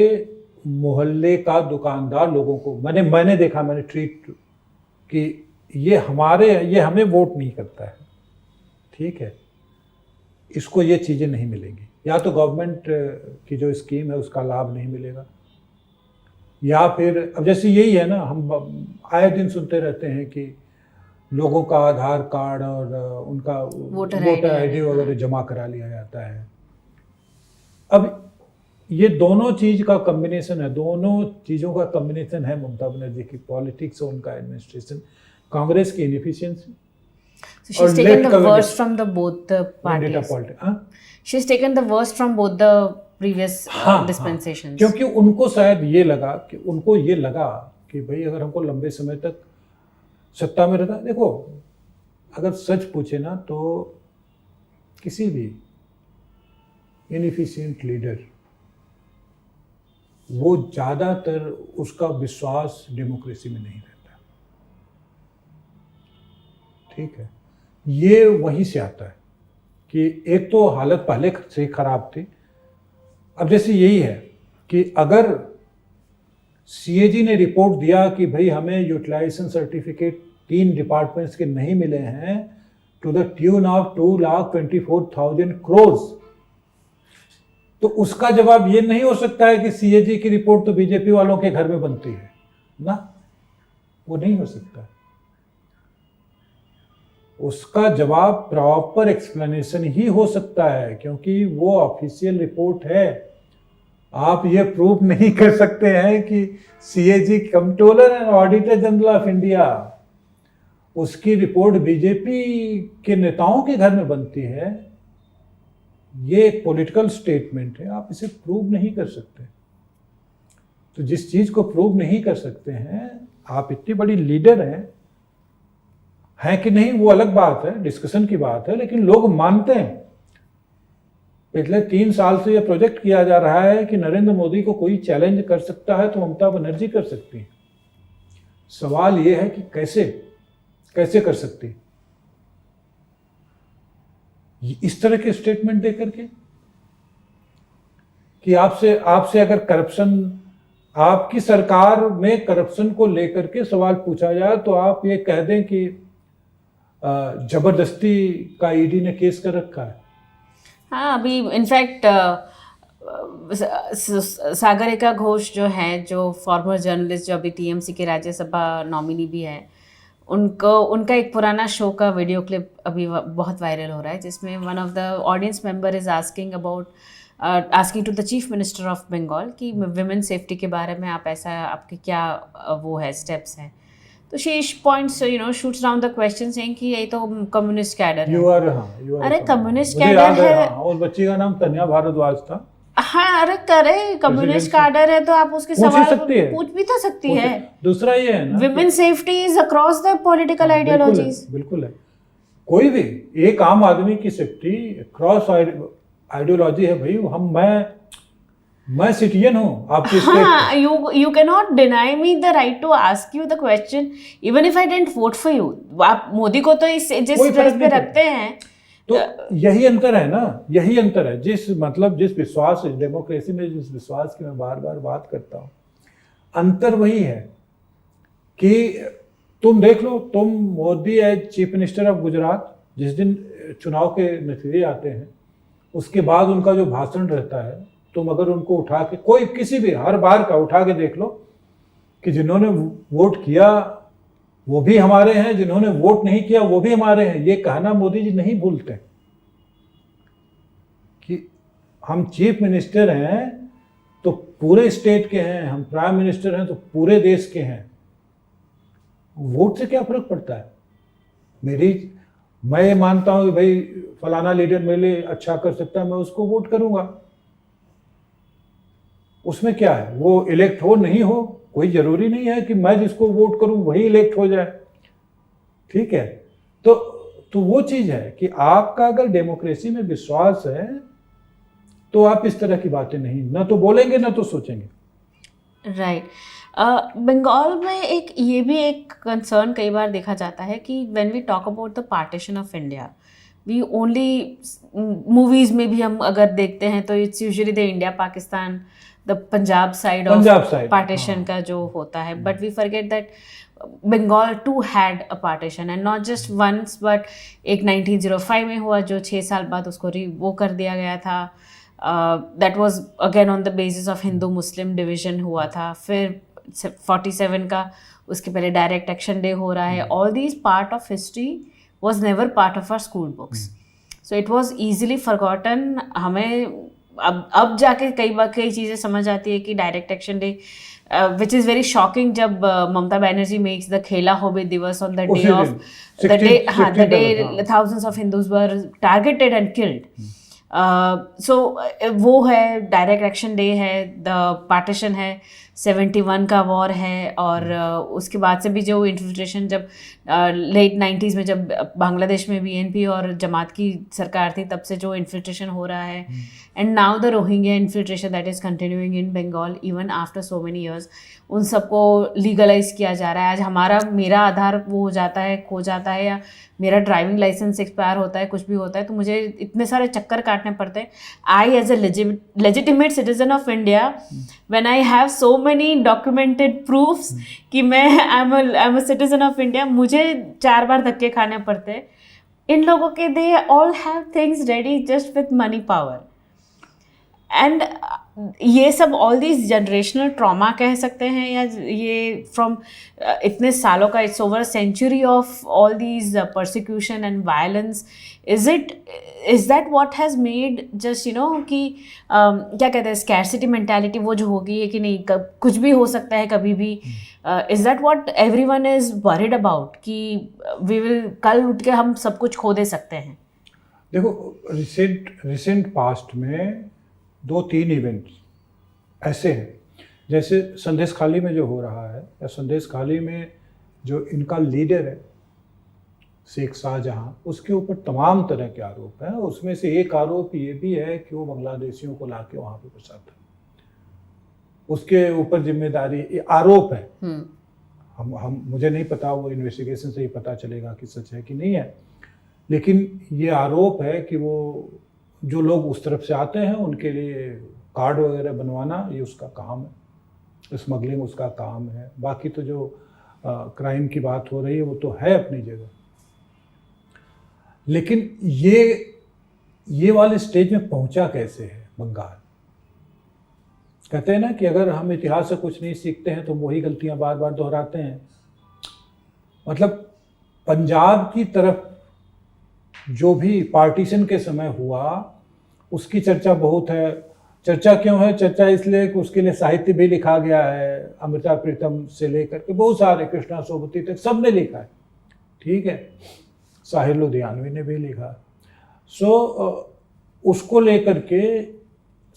मोहल्ले का दुकानदार लोगों को मैंने देखा, मैंने ट्रीट कि ये हमें वोट नहीं करता है, ठीक है, इसको ये चीज़ें नहीं मिलेंगी, या तो गवर्नमेंट की जो स्कीम है उसका लाभ नहीं मिलेगा, या फिर अब जैसे यही है ना, हम आए दिन सुनते रहते हैं कि लोगों का आधार कार्ड और उनका वोटर आईडी वगैरह जमा करा लिया जाता है। अब ये दोनों चीज का कॉम्बिनेशन है, दोनों चीजों का कॉम्बिनेशन है ममता बनर्जी की पॉलिटिक्स और उनका एडमिनिस्ट्रेशन, कांग्रेस की inefficiency So she's taken the worst from the both the data parties. Politics. She's taken the worst from both the previous dispensations. क्योंकि उनको शायद ये लगा कि भाई अगर हमको लंबे समय तक सत्ता में रहना, देखो अगर सच पूछे ना तो किसी भी इनएफिशिएंट लीडर वो ज़्यादातर उसका विश्वास डेमोक्रेसी में नहीं रहता, ठीक है। ये वहीं से आता है कि एक तो हालत पहले से खराब थी। अब जैसे यही है कि अगर सीएजी ने रिपोर्ट दिया कि भाई हमें यूटिलाइजेशन सर्टिफिकेट 3 डिपार्टमेंट्स के नहीं मिले हैं to the tune of 2,24,000 crore, तो उसका जवाब ये नहीं हो सकता है कि सीएजी की रिपोर्ट तो बीजेपी वालों के घर में बनती है ना, वो नहीं हो सकता। उसका जवाब प्रॉपर एक्सप्लेनेशन ही हो सकता है, क्योंकि वो ऑफिशियल रिपोर्ट है। आप ये प्रूव नहीं कर सकते हैं कि CAG controller and auditor general of India उसकी रिपोर्ट बीजेपी के नेताओं के घर में बनती है। ये एक पॉलिटिकल स्टेटमेंट है, आप इसे प्रूव नहीं कर सकते। तो जिस चीज को प्रूव नहीं कर सकते हैं, आप इतनी बड़ी लीडर हैं कि नहीं वो अलग बात है, डिस्कशन की बात है, लेकिन लोग मानते हैं। पिछले 3 साल से यह प्रोजेक्ट किया जा रहा है कि नरेंद्र मोदी को कोई चैलेंज कर सकता है तो ममता बनर्जी कर सकती है। सवाल यह है कि कैसे कर सकती, इस तरह के स्टेटमेंट दे करके कि आपसे अगर करप्शन, आपकी सरकार में करप्शन को लेकर के सवाल पूछा जाए तो आप ये कह दें कि जबरदस्ती का ईडी ने केस कर रखा है। हाँ, अभी इनफैक्ट सागरिका घोष जो है, जो फॉर्मर जर्नलिस्ट, जो अभी टीएमसी के राज्यसभा नॉमिनी भी है, उनका एक पुराना शो का वीडियो क्लिप अभी बहुत वायरल हो रहा है, जिसमें one of the audience member is asking to the chief minister of Bengal कि विमेन सेफ्टी के बारे में आपके क्या वो है स्टेप्स हैं। तो she points shoots down the question saying कि ये तो कम्युनिस्ट कैडर है। अरे कम्युनिस्ट कैडर है, और बच्ची का नाम तन्या भारद्वाज था। हाँ, अरे करे कम्युनिस्ट कैडर है तो आप उसके सवाल पूछ भी तो सकती है। दूसरा ये है ना, women safety is across the political ideologies. बिल्कुल है, कोई भी एक आम आदमी की सेफ्टी क्रॉस आइडियोलॉजी है। भाई मैं सिटीजन हूँ आपकी स्टेट। हाँ, you cannot deny me the right to ask you the question even if I didn't vote for you। आप मोदी को तो जिस प्लेस पे रखते हैं, तो यही अंतर है ना, यही अंतर है। जिस विश्वास, डेमोक्रेसी में जिस विश्वास की मैं बार बार बात करता हूँ, अंतर वही है कि तुम देख लो, तुम Modi as chief minister of Gujarat, जिस दिन चुनाव के नतीजे आते हैं उसके बाद उनका जो भाषण रहता है, तुम अगर उनको उठा के कोई किसी भी हर बार का उठा के देख लो कि जिन्होंने वोट किया वो भी हमारे हैं, जिन्होंने वोट नहीं किया वो भी हमारे हैं। ये कहना मोदी जी नहीं भूलते कि हम चीफ मिनिस्टर हैं तो पूरे स्टेट के हैं, हम प्राइम मिनिस्टर हैं तो पूरे देश के हैं। वोट से क्या फर्क पड़ता है? मैं ये मानता हूं कि भाई फलाना लीडर मेरे लिए अच्छा कर सकता है, मैं उसको वोट करूंगा। उसमें क्या है, वो इलेक्ट हो नहीं हो कोई जरूरी नहीं है कि मैं जिसको वोट करूं वही इलेक्ट हो जाए, ठीक है। तो वो चीज है कि आपका अगर डेमोक्रेसी में विश्वास है तो आप इस तरह की बातें नहीं ना तो बोलेंगे ना तो सोचेंगे। राइट। बंगाल में ये भी एक कंसर्न कई बार देखा जाता है कि when we talk about the partition of India, we only movies में भी हम अगर देखते हैं तो it's usually the India Pakistan, the Punjab side of partition का जो होता है, but we forget that Bengal too had a partition and not just once, but एक 1905 में हुआ जो 6 साल बाद उसको वो कर दिया गया था। That was again on the basis of Hindu Muslim division हुआ था। फिर 47 का उसके पहले डायरेक्ट एक्शन डे हो रहा है। All these part of history was never part of our school books, so it was easily forgotten. हमें अब जाके कई चीज़ें समझ आती है कि direct action day which is very shocking, जब Mamata Banerjee makes the Khela Hobe Diwas on the day उसी ऑफ दिन द डे, हाँ, द 16th डे अगस्त, हाँ। thousands of Hindus were targeted and killed. सो वो है, डायरेक्ट एक्शन डे है, द पार्टीशन है, 71 का वॉर है, और उसके बाद से भी जो इन्फिल्ट्रेशन, जब लेट 90s में जब बांग्लादेश में बीएनपी और जमात की सरकार थी, तब से जो इन्फिल्ट्रेशन हो रहा है, and now the Rohingya infiltration that is continuing in Bengal even after so many years, उन सबको लीगलाइज किया जा रहा है। आज मेरा आधार वो हो जाता है, खो जाता है, या मेरा ड्राइविंग लाइसेंस एक्सपायर होता है, कुछ भी होता है, तो मुझे इतने सारे चक्कर काटने पड़ते हैं। I as a legitimate citizen of India, when I have so many documented proofs कि मैं I am a citizen of India, मुझे 4 बार धक्के खाने पड़ते हैं। इन लोगों के they all have things ready just with money power, and ये सब ऑल दीज जनरेशनल ट्रॉमा कह सकते हैं, या ये फ्रॉम इतने सालों का, it's over century of all these persecution and violence. Is that what has made just कि क्या कहते हैं, स्कैरसिटी मेंटालिटी वो जो हो गई है कि नहीं, कुछ भी हो सकता है कभी भी। Is that what everyone is worried about, कि वी विल कल उठ के हम सब कुछ खो दे सकते हैं? देखो, रिसेंट पास्ट में 2-3 इवेंट्स ऐसे हैं, जैसे संदेश खाली में जो हो रहा है, या संदेश खाली में जो इनका लीडर है शेख शाहजहां, उसके ऊपर तमाम तरह के आरोप हैं। उसमें से एक आरोप ये भी है कि वो बांग्लादेशियों को लाके वहाँ पे बसाता है, उसके ऊपर जिम्मेदारी, आरोप है। हम मुझे नहीं पता, वो इन्वेस्टिगेशन से ही पता चलेगा कि सच है कि नहीं है, लेकिन ये आरोप है कि वो जो लोग उस तरफ से आते हैं उनके लिए कार्ड वगैरह बनवाना, ये उसका काम है, स्मगलिंग उसका काम है। बाकी तो जो क्राइम की बात हो रही है वो तो है अपनी जगह, लेकिन ये वाले स्टेज में पहुंचा कैसे है बंगाल? कहते हैं ना कि अगर हम इतिहास से कुछ नहीं सीखते हैं तो वही गलतियां बार बार दोहराते हैं। मतलब पंजाब की तरफ जो भी पार्टीशन के समय हुआ उसकी चर्चा बहुत है। चर्चा क्यों है? चर्चा इसलिए कि उसके लिए साहित्य भी लिखा गया है, अमृता प्रीतम से लेकर के बहुत सारे, कृष्णा सोबती तक सब ने लिखा है, ठीक है, साहिर लुधियानवी ने भी लिखा। सो उसको लेकर के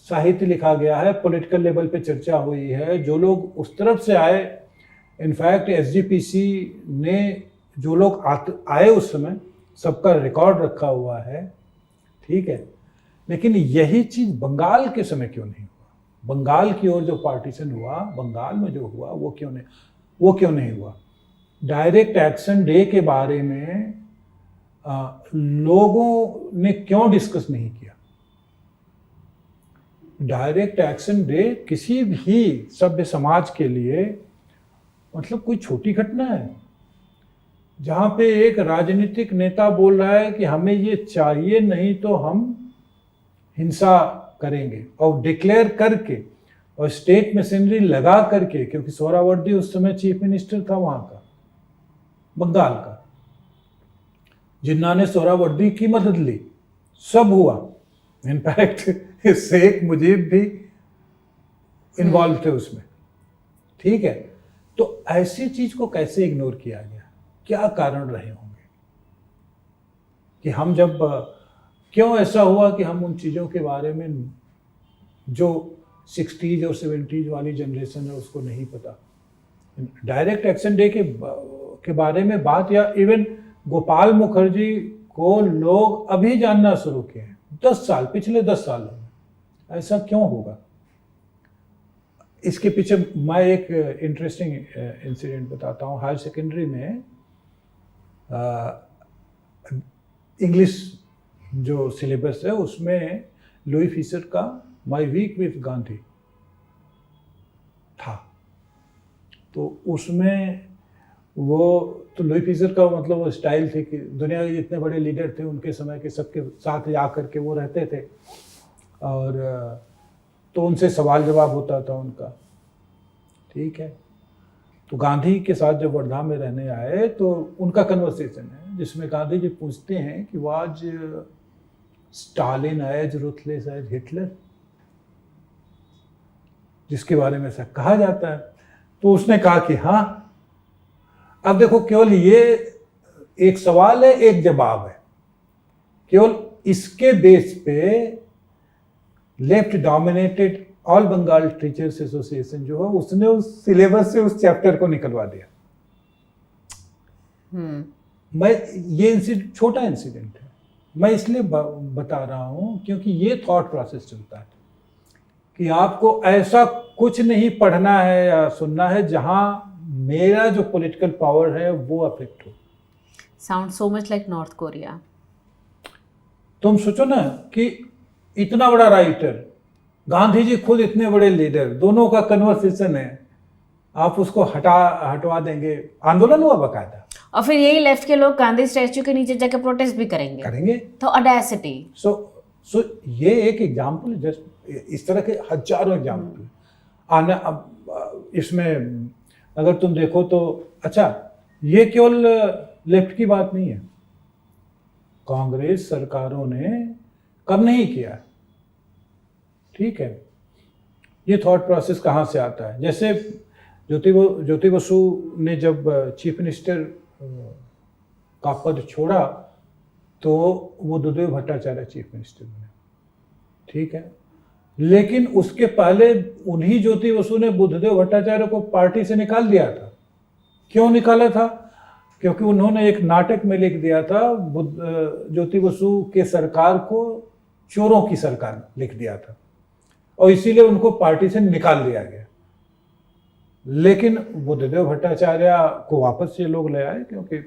साहित्य लिखा गया है, पॉलिटिकल लेवल पे चर्चा हुई है। जो लोग उस तरफ से आए, इनफैक्ट एसजीपीसी ने जो लोग आए उस समय, सबका रिकॉर्ड रखा हुआ है, ठीक है। लेकिन यही चीज़ बंगाल के समय क्यों नहीं हुआ? बंगाल की ओर जो पार्टीशन हुआ, बंगाल में जो हुआ, वो क्यों नहीं हुआ? डायरेक्ट एक्शन डे के बारे में लोगों ने क्यों डिस्कस नहीं किया? डायरेक्ट एक्शन डे किसी भी सभ्य समाज के लिए मतलब कोई छोटी घटना है, जहाँ पे एक राजनीतिक नेता बोल रहा है कि हमें ये चाहिए, नहीं तो हम हिंसा करेंगे, और डिक्लेयर करके और स्टेट मशीनरी लगा करके, क्योंकि सोहरावर्दी उस समय चीफ मिनिस्टर था वहाँ का, बंगाल का, जिन्ना ने सोहरावर्दी की मदद ली, सब हुआ। इनफैक्ट शेख मुजीब भी इन्वॉल्व थे उसमें, ठीक है। तो ऐसी चीज को कैसे इग्नोर किया गया? क्या कारण रहे होंगे कि हम जब, क्यों ऐसा हुआ कि हम उन चीज़ों के बारे में, जो 60s और 70s वाली जनरेशन है उसको नहीं पता। डायरेक्ट एक्शन डे के बारे में बात, या इवन गोपाल मुखर्जी को लोग अभी जानना शुरू किए हैं, 10 साल, पिछले 10 सालों में। ऐसा क्यों होगा? इसके पीछे मैं एक इंटरेस्टिंग इंसिडेंट बताता हूँ। हायर सेकेंडरी में इंग्लिश जो सिलेबस है उसमें लुई फिशर का माई वीक विथ गांधी था। तो उसमें वो, तो लुई फिशर का मतलब वो स्टाइल थी कि दुनिया के जितने बड़े लीडर थे उनके समय के सबके साथ जा कर के वो रहते थे, और तो उनसे सवाल जवाब होता था उनका, ठीक है। तो गांधी के साथ जब वर्धा में रहने आए तो उनका कन्वर्सेशन है जिसमें गांधी जी पूछते हैं कि was Stalin as ruthless as Hitler? जिसके बारे में ऐसा कहा जाता है। तो उसने कहा कि हाँ। अब देखो, केवल ये एक सवाल है, एक जवाब है। केवल इसके बेस पे left dominated all Bengal teachers association जो है, उसने उस सिलेबस से उस चैप्टर को निकलवा दिया। मैं ये छोटा इंसिडेंट है, मैं इसलिए बता रहा हूं क्योंकि ये थॉट प्रोसेस चलता है कि आपको ऐसा कुछ नहीं पढ़ना है या सुनना है जहां मेरा जो पॉलिटिकल पावर है वो अफेक्ट हो। Sound so much like north Korea. तुम सोचो ना कि इतना बड़ा राइटर, गांधी जी खुद इतने बड़े लीडर, दोनों का कन्वर्सेशन है, आप उसको हटवा देंगे। आंदोलन हुआ बकायदा। और फिर यही लेफ्ट के लोग गांधी स्टैच्यू के नीचे जाकर प्रोटेस्ट भी करेंगे। तो ऑडेसिटी। सो ये एक एग्जाम्पल, जस्ट इस तरह के हजारों एग्जाम्पल आना। अब इसमें अगर तुम देखो तो अच्छा, ये केवल लेफ्ट की बात नहीं है। कांग्रेस सरकारों ने कब नहीं किया, ठीक है। ये थॉट प्रोसेस कहाँ से आता है? जैसे ज्योति बसु ने जब चीफ मिनिस्टर का पद छोड़ा तो वो बुद्धदेव भट्टाचार्य चीफ मिनिस्टर बने, ठीक है। लेकिन उसके पहले उन्हीं ज्योति बसु ने बुद्धदेव भट्टाचार्य को पार्टी से निकाल दिया था। क्यों निकाला था? क्योंकि उन्होंने एक नाटक में लिख दिया था, ज्योति बसु के सरकार को चोरों की सरकार लिख दिया था, और इसीलिए उनको पार्टी से निकाल दिया गया। लेकिन बुद्धदेव भट्टाचार्य को वापस ये लोग ले आए क्योंकि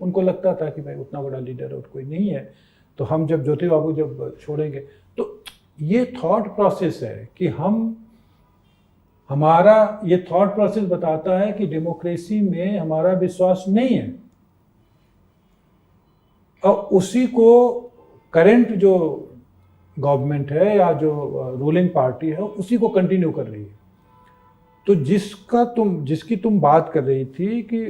उनको लगता था कि भाई उतना बड़ा लीडर और कोई नहीं है, तो हम जब ज्योति बाबू जब छोड़ेंगे। तो ये थॉट प्रोसेस है कि हमारा ये थॉट प्रोसेस बताता है कि डेमोक्रेसी में हमारा विश्वास नहीं है, और उसी को करंट जो गवर्नमेंट है या जो रूलिंग पार्टी है उसी को कंटिन्यू कर रही है। तो जिसकी तुम बात कर रही थी कि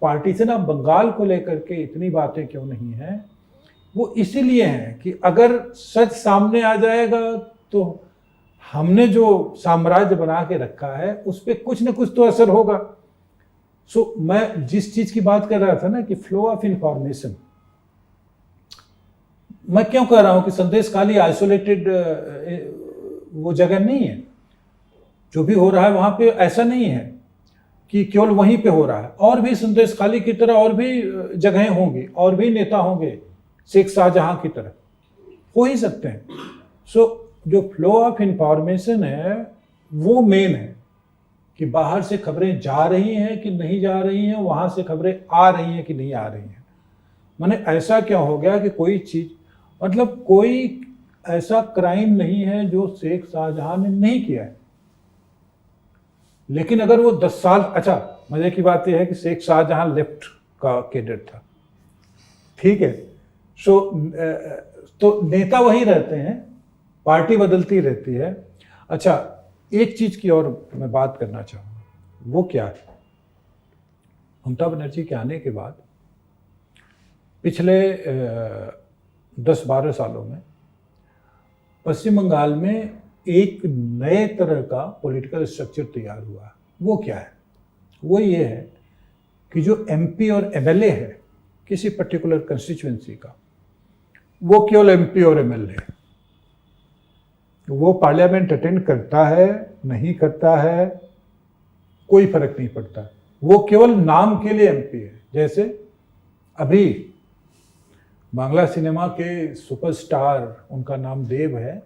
पार्टीशन ऑफ बंगाल को लेकर के इतनी बातें क्यों नहीं है, वो इसीलिए है कि अगर सच सामने आ जाएगा तो हमने जो साम्राज्य बना के रखा है उस पर कुछ न कुछ तो असर होगा। सो मैं जिस चीज की बात कर रहा था ना कि फ्लो ऑफ इंफॉर्मेशन, मैं क्यों कह रहा हूं कि संदेश खाली आइसोलेटेड वो जगह नहीं है। जो भी हो रहा है वहां पे ऐसा नहीं है कि केवल वहीं पे हो रहा है, और भी संदेश खाली की तरह और भी जगहें होंगी, और भी नेता होंगे शेख शाहजहां की तरह, हो ही सकते हैं। सो जो फ्लो ऑफ इंफॉर्मेशन है वो मेन है कि बाहर से खबरें जा रही हैं कि नहीं जा रही हैं, वहां से खबरें आ रही हैं कि नहीं आ रही हैं। माने ऐसा क्या हो गया कि कोई चीज, मतलब कोई ऐसा क्राइम नहीं है जो शेख शाहजहां ने नहीं किया है, लेकिन अगर वो 10 साल, अच्छा मजे की बात यह है कि शेख शाहजहां लेफ्ट का कैडर था, ठीक है। सो तो नेता वही रहते हैं, पार्टी बदलती रहती है। अच्छा, एक चीज की और मैं बात करना चाहूँगा, वो क्या है, ममता बनर्जी के आने के बाद पिछले 10-12 सालों में पश्चिम बंगाल में एक नए तरह का पॉलिटिकल स्ट्रक्चर तैयार हुआ है। वो क्या है? वो ये है कि जो एमपी और एमएलए है किसी पर्टिकुलर कंस्टिट्यूएंसी का, वो केवल एमपी और एमएलए है। वो पार्लियामेंट अटेंड करता है नहीं करता है कोई फर्क नहीं पड़ता, वो केवल नाम के लिए एमपी है। जैसे अभी बांग्ला सिनेमा के सुपरस्टार, उनका नाम देव है,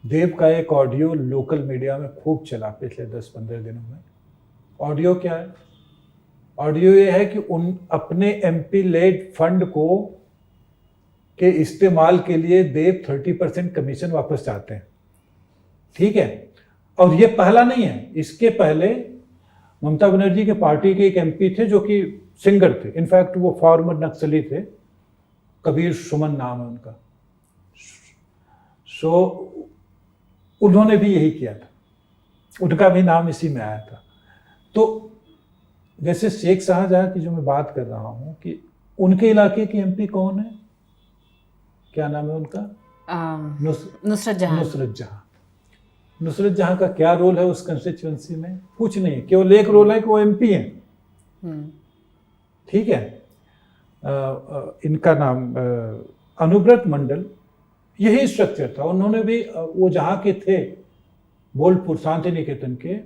देव का एक ऑडियो लोकल मीडिया में खूब चला पिछले 10-15 दिनों में। ऑडियो क्या है? ऑडियो ये है कि उन अपने एमपी लेड फंड को के इस्तेमाल के लिए देव 30% कमीशन वापस चाहते हैं, ठीक है। और ये पहला नहीं है, इसके पहले ममता बनर्जी के पार्टी के एक एमपी थे जो कि सिंगर थे, इनफैक्ट वो फॉर्मर नक्सली थे, कबीर सुमन नाम है उनका। सो उन्होंने भी यही किया था, उनका भी नाम इसी में आया था। तो जैसे शेख शाहजहां की जो मैं बात कर रहा हूं कि उनके इलाके के एमपी कौन है, क्या नाम है उनका? नुसरत जहां। नुसरत जहाँ का क्या रोल है उस कंस्टिट्यूंसी में? कुछ नहीं है, केवल एक रोल है कि वो एमपी हैं। ठीक है। इनका नाम अनुव्रत मंडल, यही स्ट्रक्चर था। उन्होंने भी वो जहाँ के थे बोलपुर शांति निकेतन के,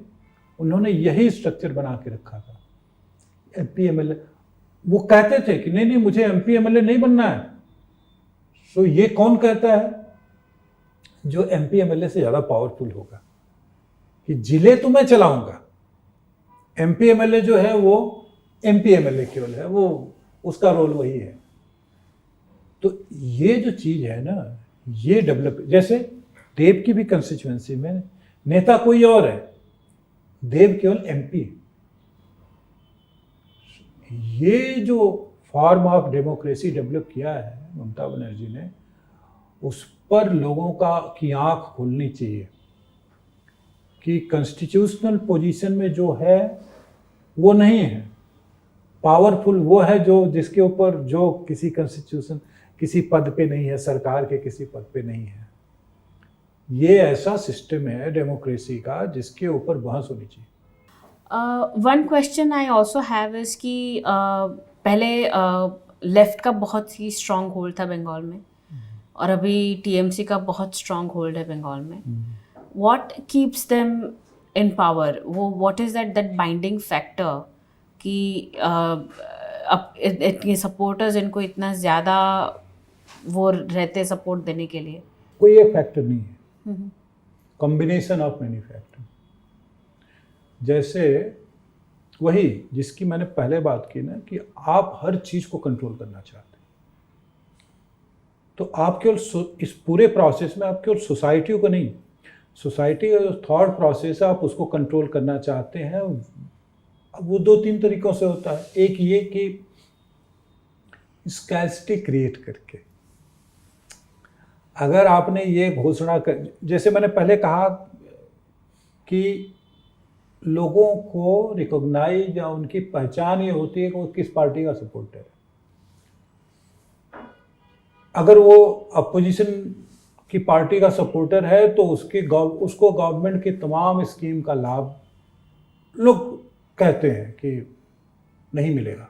उन्होंने यही स्ट्रक्चर बना के रखा था। एमपी एमएलए वो कहते थे कि नहीं नहीं मुझे एमपी एमएलए नहीं बनना है। सो ये कौन कहता है? जो एमपी एमएलए से ज़्यादा पावरफुल होगा, कि जिले तो मैं चलाऊंगा, एमपी एमएलए जो है वो एमपी एमएलए केवल है, वो उसका रोल वही है। तो ये जो चीज़ है ना, ये डेवलप, जैसे देव की भी कंस्टिट्यूएंसी में नेता कोई और है, देव केवल एमपी। ये जो फॉर्म ऑफ डेमोक्रेसी डेवलप किया है ममता बनर्जी ने, उस पर लोगों की आंख खुलनी चाहिए कि कॉन्स्टिट्यूशनल पोजीशन में जो है वो नहीं है। पावरफुल वो है जो जिसके ऊपर जो किसी कॉन्स्टिट्यूशन किसी पद पे नहीं है, सरकार के किसी पद पे नहीं है। ये ऐसा सिस्टम है डेमोक्रेसी का जिसके ऊपर बहस होनी चाहिए। One question I also have is कि पहले लेफ्ट का बहुत ही स्ट्रॉन्ग होल्ड था बंगाल में, और अभी टीएमसी का बहुत स्ट्रॉन्ग होल्ड है बंगाल में। What keeps them in power? वो what is that binding factor कि अब इतने सपोर्टर्स इनको इतना ज़्यादा वो रहते सपोर्ट देने के लिए? कोई एक फैक्टर नहीं है, कॉम्बिनेशन ऑफ मेनी फैक्टर। जैसे वही जिसकी मैंने पहले बात की ना, कि आप हर चीज़ को कंट्रोल करना चाहते हैं, तो आप केवल इस पूरे प्रोसेस में आप केवल सोसाइटी को नहीं, सोसाइटी का जो थॉट प्रोसेस है आप उसको कंट्रोल करना चाहते हैं। वो दो तीन तरीक़ों से होता है। एक ये कि स्कैर्सिटी क्रिएट करके, अगर आपने ये घोषणा कर, जैसे मैंने पहले कहा कि लोगों को रिकॉग्नाइज या उनकी पहचान ये होती है कि वो किस पार्टी का सपोर्टर है। अगर वो अपोजिशन की पार्टी का सपोर्टर है तो उसको गवर्नमेंट की तमाम स्कीम का लाभ लोग कहते हैं कि नहीं मिलेगा।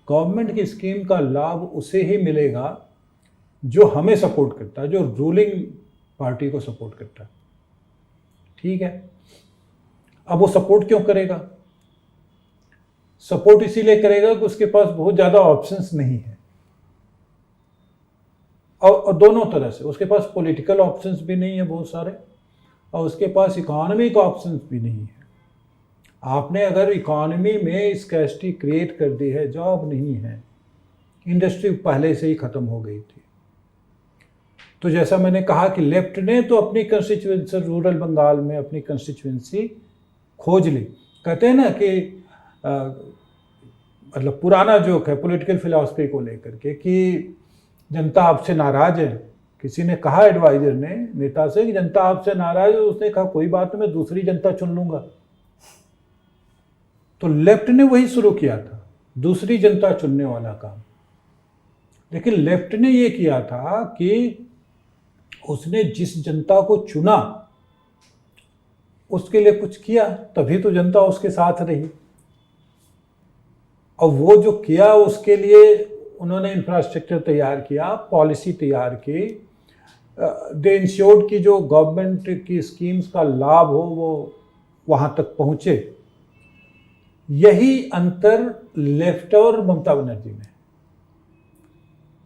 गवर्नमेंट की स्कीम का लाभ उसे ही मिलेगा जो हमें सपोर्ट करता है, जो रूलिंग पार्टी को सपोर्ट करता है। ठीक है। अब वो सपोर्ट क्यों करेगा? सपोर्ट इसीलिए करेगा कि उसके पास बहुत ज़्यादा ऑप्शंस नहीं है, और दोनों तरह से उसके पास पॉलिटिकल ऑप्शंस भी नहीं है बहुत सारे, और उसके पास इकोनॉमिक ऑप्शंस भी नहीं है। आपने अगर इकोनॉमी में स्कैर्सिटी क्रिएट कर दी है, जॉब नहीं है, इंडस्ट्री पहले से ही ख़त्म हो गई थी। तो जैसा मैंने कहा कि लेफ्ट ने तो अपनी कंस्टिट्यूएंसी रूरल बंगाल में अपनी कंस्टिट्यूएंसी खोज ली। कहते हैं ना कि मतलब पुराना जोक है पॉलिटिकल फिलॉसफी को लेकर के कि जनता आपसे नाराज़ है। किसी ने कहा एडवाइजर ने नेता से कि जनता आपसे नाराज़ है, उसने कहा कोई बात नहीं, मैं दूसरी जनता चुन लूँगा। तो लेफ्ट ने वही शुरू किया था, दूसरी जनता चुनने वाला काम। लेकिन लेफ्ट ने ये किया था कि उसने जिस जनता को चुना उसके लिए कुछ किया, तभी तो जनता उसके साथ रही। और वो जो किया उसके लिए उन्होंने इंफ्रास्ट्रक्चर तैयार किया, पॉलिसी तैयार की, दे इंश्योर्ड कि जो गवर्नमेंट की स्कीम्स का लाभ हो वो वहाँ तक पहुँचे। यही अंतर लेफ्ट और ममता बनर्जी में।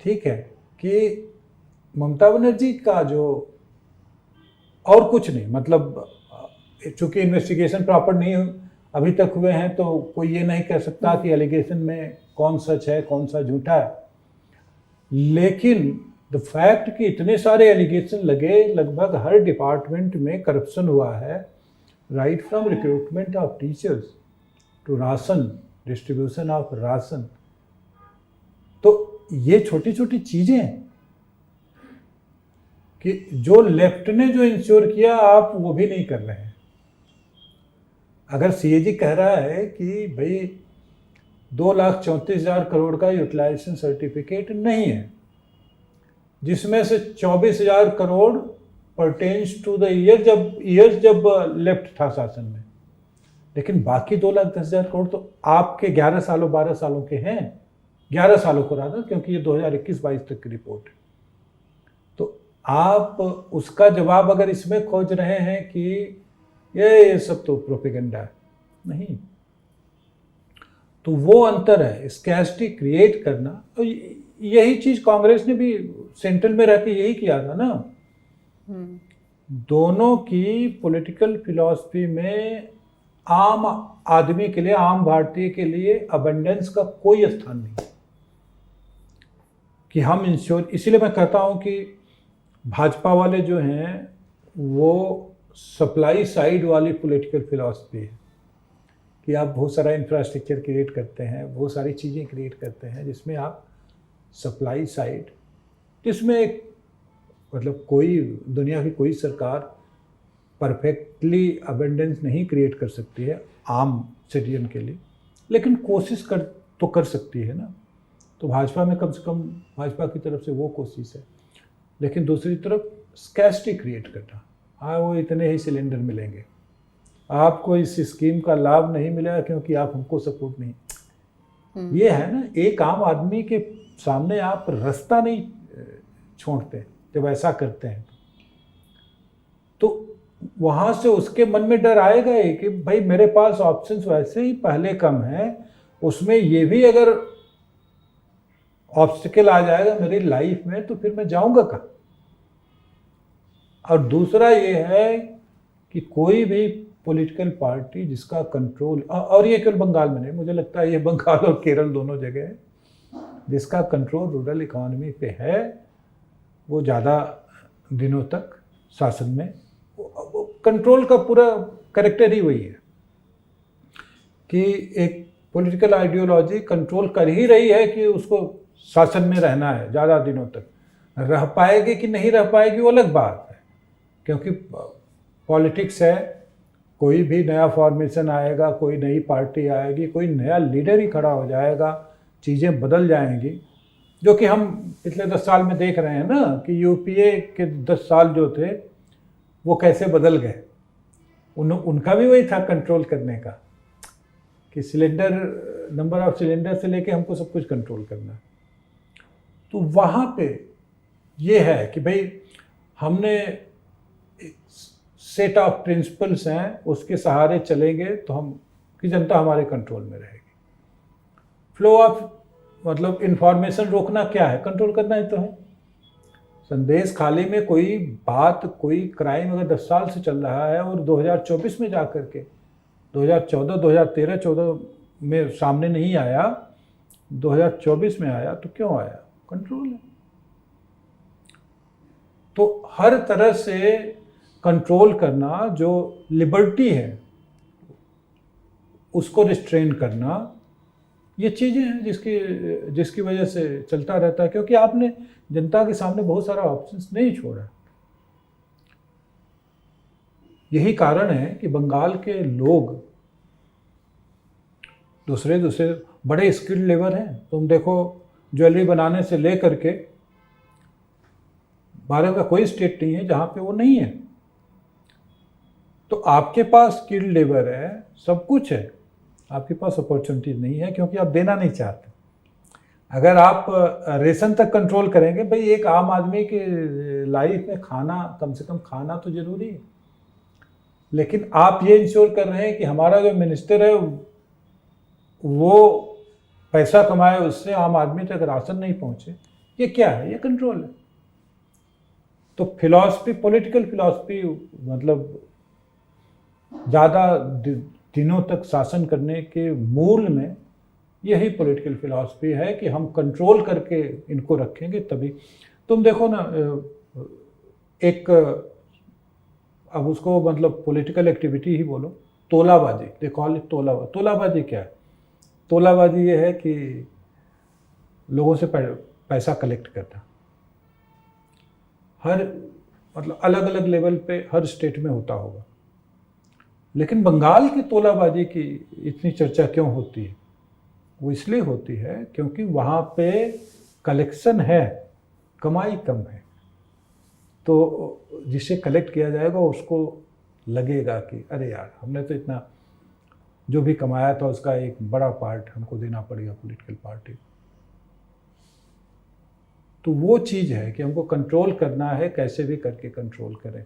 ठीक है कि ममता बनर्जी का जो और कुछ नहीं, मतलब चूंकि इन्वेस्टिगेशन प्रॉपर नहीं अभी तक हुए हैं तो कोई ये नहीं कह सकता कि एलिगेशन में कौन सच है कौन सा झूठा है। लेकिन द फैक्ट कि इतने सारे एलिगेशन लगे, लगभग हर डिपार्टमेंट में करप्शन हुआ है, right from recruitment of teachers to ration, distribution of ration. तो ये छोटी छोटी चीज़ें हैं कि जो लेफ्ट ने जो इंश्योर किया आप वो भी नहीं कर रहे हैं। अगर सीएजी कह रहा है कि भाई 2,34,000 करोड़ का यूटिलाइजेशन सर्टिफिकेट नहीं है, जिसमें से 24,000 crore pertains to the year जब लेफ्ट था शासन में, लेकिन बाकी 2,10,000 करोड़ तो आपके 11 सालों 12 सालों के हैं, 11 सालों को रहा था, क्योंकि ये 2021-22 तक की रिपोर्ट है। तो आप उसका जवाब अगर इसमें खोज रहे हैं कि ये सब तो प्रोपेगेंडा है, नहीं, तो वो अंतर है, स्कैर्सिटी क्रिएट करना। तो यही चीज कांग्रेस ने भी सेंट्रल में रह के यही किया था ना। दोनों की पॉलिटिकल फिलॉसफी में आम आदमी के लिए, आम भारतीय के लिए अबंडेंस का कोई स्थान नहीं कि हम इंश्योर। इसीलिए मैं कहता हूं कि भाजपा वाले जो हैं वो सप्लाई साइड वाली पॉलिटिकल फिलॉसफी है कि आप बहुत सारा इंफ्रास्ट्रक्चर क्रिएट करते हैं, बहुत सारी चीज़ें क्रिएट करते हैं जिसमें आप सप्लाई साइड, जिसमें एक मतलब कोई दुनिया की कोई सरकार परफेक्टली अबेंडेंस नहीं क्रिएट कर सकती है आम सिटीजन के लिए, लेकिन कोशिश कर सकती है ना। तो भाजपा में कम से कम भाजपा की तरफ से वो कोशिश है। लेकिन दूसरी तरफ स्कैर्सिटी क्रिएट करना, हाँ वो इतने ही सिलेंडर मिलेंगे, आपको इस स्कीम का लाभ नहीं मिलेगा क्योंकि आप हमको सपोर्ट नहीं। ये है ना, एक आम आदमी के सामने आप रास्ता नहीं छोड़ते जब ऐसा करते हैं, तो वहां से उसके मन में डर आएगा ही कि भाई मेरे पास ऑप्शंस वैसे ही पहले कम है, उसमें ये भी अगर ऑब्स्टिकल आ जाएगा मेरी लाइफ में तो फिर मैं जाऊंगा कहाँ। और दूसरा ये है कि कोई भी पॉलिटिकल पार्टी जिसका कंट्रोल, और ये केवल बंगाल में नहीं, मुझे लगता है ये बंगाल और केरल दोनों जगह है, जिसका कंट्रोल रूरल इकोनॉमी पे है, वो ज़्यादा दिनों तक शासन में, कंट्रोल का पूरा कैरेक्टर ही वही है कि एक पॉलिटिकल आइडियोलॉजी कंट्रोल कर ही रही है कि उसको शासन में रहना है ज़्यादा दिनों तक। रह पाएगी कि नहीं रह पाएगी वो अलग बात है, क्योंकि पॉलिटिक्स है, कोई भी नया फॉर्मेशन आएगा, कोई नई पार्टी आएगी, कोई नया लीडर ही खड़ा हो जाएगा, चीज़ें बदल जाएंगी, जो कि हम पिछले 10 साल में देख रहे हैं ना कि यूपीए के 10 साल जो थे वो कैसे बदल गए। उनका भी वही था कंट्रोल करने का कि सिलेंडर, नंबर ऑफ सिलेंडर से लेके हमको सब कुछ कंट्रोल करना है। तो वहाँ पे ये है कि भाई हमने सेट ऑफ प्रिंसिपल्स हैं, उसके सहारे चलेंगे तो हम कि जनता हमारे कंट्रोल में रहेगी। फ्लो ऑफ मतलब इंफॉर्मेशन रोकना क्या है, कंट्रोल करना ही तो है। संदेश खाली में कोई बात, कोई क्राइम अगर 10 साल से चल रहा है और 2024 में जाकर के 2014, 2013, 14 में सामने नहीं आया, 2024 में आया, तो क्यों आया? कंट्रोल है। तो हर तरह से कंट्रोल करना, जो लिबर्टी है उसको रिस्ट्रेन करना, ये चीज़ें हैं जिसकी वजह से चलता रहता है, क्योंकि आपने जनता के सामने बहुत सारा ऑप्शंस नहीं छोड़ा। यही कारण है कि बंगाल के लोग दूसरे बड़े स्किल्ड लेबर हैं। तुम देखो, ज्वेलरी बनाने से लेकर के भारत का कोई स्टेट नहीं है जहाँ पे वो नहीं है। तो आपके पास स्किल्ड लेबर है, सब कुछ है, आपके पास अपॉर्चुनिटीज नहीं है क्योंकि आप देना नहीं चाहते। अगर आप रेशन तक कंट्रोल करेंगे, भाई एक आम आदमी के लाइफ में खाना, कम से कम खाना तो जरूरी है, लेकिन आप ये इंश्योर कर रहे हैं कि हमारा जो मिनिस्टर है वो पैसा कमाए, उससे आम आदमी तक राशन नहीं पहुंचे। ये क्या है? ये कंट्रोल है। तो फिलॉसफी, पॉलिटिकल फिलॉसफी मतलब ज़्यादा दिनों तक शासन करने के मूल में यही पॉलिटिकल फिलॉसफी है कि हम कंट्रोल करके इनको रखेंगे तभी। तुम देखो ना, एक अब उसको मतलब पॉलिटिकल एक्टिविटी ही बोलो, तोलाबाजी, दे कॉल इट तोलाबाजी क्या है? तोलाबाजी ये है कि लोगों से पैसा कलेक्ट करना। हर मतलब अलग अलग लेवल पे हर स्टेट में होता होगा, लेकिन बंगाल की तोलाबाजी की इतनी चर्चा क्यों होती है? वो इसलिए होती है क्योंकि वहाँ पे कलेक्शन है, कमाई कम है। तो जिसे कलेक्ट किया जाएगा उसको लगेगा कि अरे यार हमने तो इतना जो भी कमाया था उसका एक बड़ा पार्ट हमको देना पड़ेगा पॉलिटिकल पार्टी। तो वो चीज़ है कि हमको कंट्रोल करना है, कैसे भी करके कंट्रोल करें।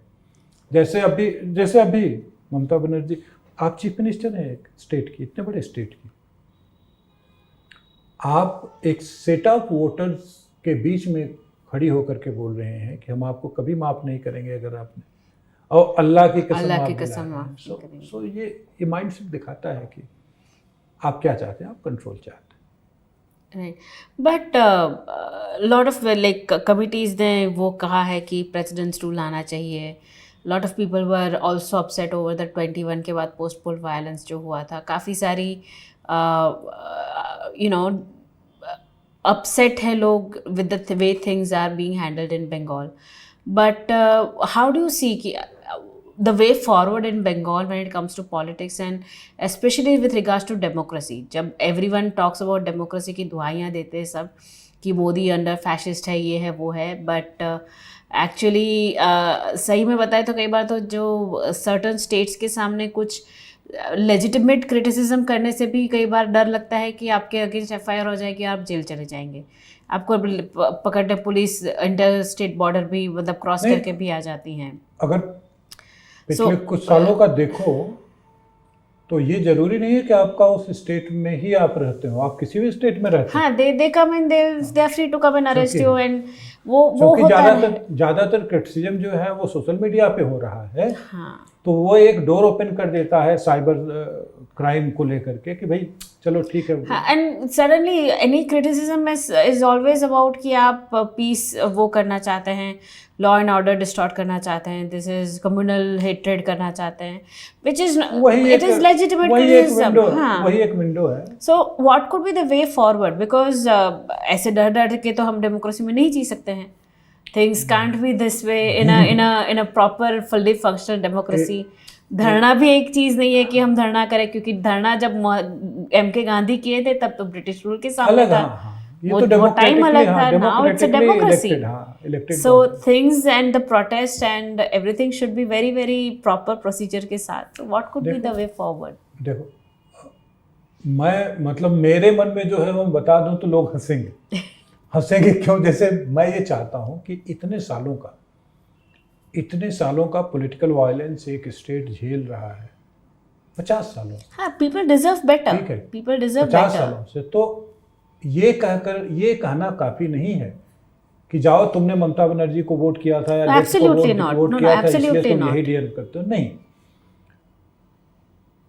जैसे अभी ममता बनर्जी, आप चीफ मिनिस्टर हैं एक स्टेट की, इतने बड़े स्टेट की, आप एक सेट ऑफ वोटर्स के बीच में खड़ी होकर के बोल रहे हैं कि हम आपको कभी माफ़ नहीं करेंगे अगर आपने, और अल्लाह की कसम माफ़ नहीं करेंगे। सो ये माइंडसेट दिखाता है कि आप क्या चाहते हैं, आप कंट्रोल चाहते हैं। Right, but lot of like committees ने वो कहा है कि प्रेसिडेंट्स रूल आना चाहिए। Lot of people were also upset over the 21 के बाद पोस्ट पोल वायलेंस जो हुआ था। काफ़ी सारी यू नो अपसेट है लोग with the way things are being handled in Bengal. But how do you see कि the way forward in Bengal when it comes to politics and especially with regards to democracy? जब everyone talks about democracy की दुआइयाँ देते हैं सब कि Modi under fascist है, ये है वो है, बट एक्चुअली सही में बताए तो कई बार तो जो सर्टन स्टेट्स के सामने कुछ लेजिटिमेट क्रिटिसिज्म करने से भी कई बार डर लगता है कि आपके अगेंस्ट FIR हो जाएगी, आप जेल चले जाएंगे, आपको पकड़ने पुलिस इंटर स्टेट बॉर्डर भी मतलब क्रॉस करके भी आ जाती हैं। अगर पिछले कुछ सालों का देखो तो ये जरूरी नहीं है कि आपका उस स्टेट में ही आप रहते हो, आप किसी भी स्टेट में रहते हो। हाँ, they come and they are free to come and arrest you and वो होता है। ज्यादातर क्रिटिसिज्म जो है वो सोशल मीडिया पे हो रहा है। हाँ, तो वो एक डोर ओपन कर देता है साइबर क्राइम को लेकर के कि भाई चलो ठीक है। And suddenly any criticism is always about कि आप पीस वो करना चाहते हैं, लॉ एंड ऑर्डर डिस्टॉर्ट करना चाहते हैं, दिस इज कम्युनल हेट्रेड करना चाहते हैं, which is it is legitimate criticism. हाँ, वही एक विंडो है। So what could be the way forward? Because ऐसे डर डर के तो हम डेमोक्रेसी में नहीं जी सकते हैं। Things can't be this way in a proper fully functional democracy. धरना भी एक चीज नहीं है कि हम धरना करें, क्योंकि धरना जब MK गांधी किए थे तब तो ब्रिटिश रूल के सामने था। ये तो टाइम अलग था। Now it's a democracy. So things and the protest and everything should be very very proper procedure के साथ। What could be the way forward? देखो, मैं मतलब मेरे मन में जो है वो बता दूं तो लोग हंसेंगे। हंसेंगे क्यों? जैसे मैं ये चाहता हूं कि इतने सालों का पॉलिटिकल वायलेंस एक स्टेट झेल रहा है, 50 सालों। हाँ, पीपल डिजर्व बेटर। ठीक है, पीपल डिजर्व 50 सालों से। तो ये कहना काफी नहीं है कि जाओ तुमने ममता बनर्जी को वोट किया था या वोट किया था इसलिए तुम यही डिजर्व करते हो। नहीं,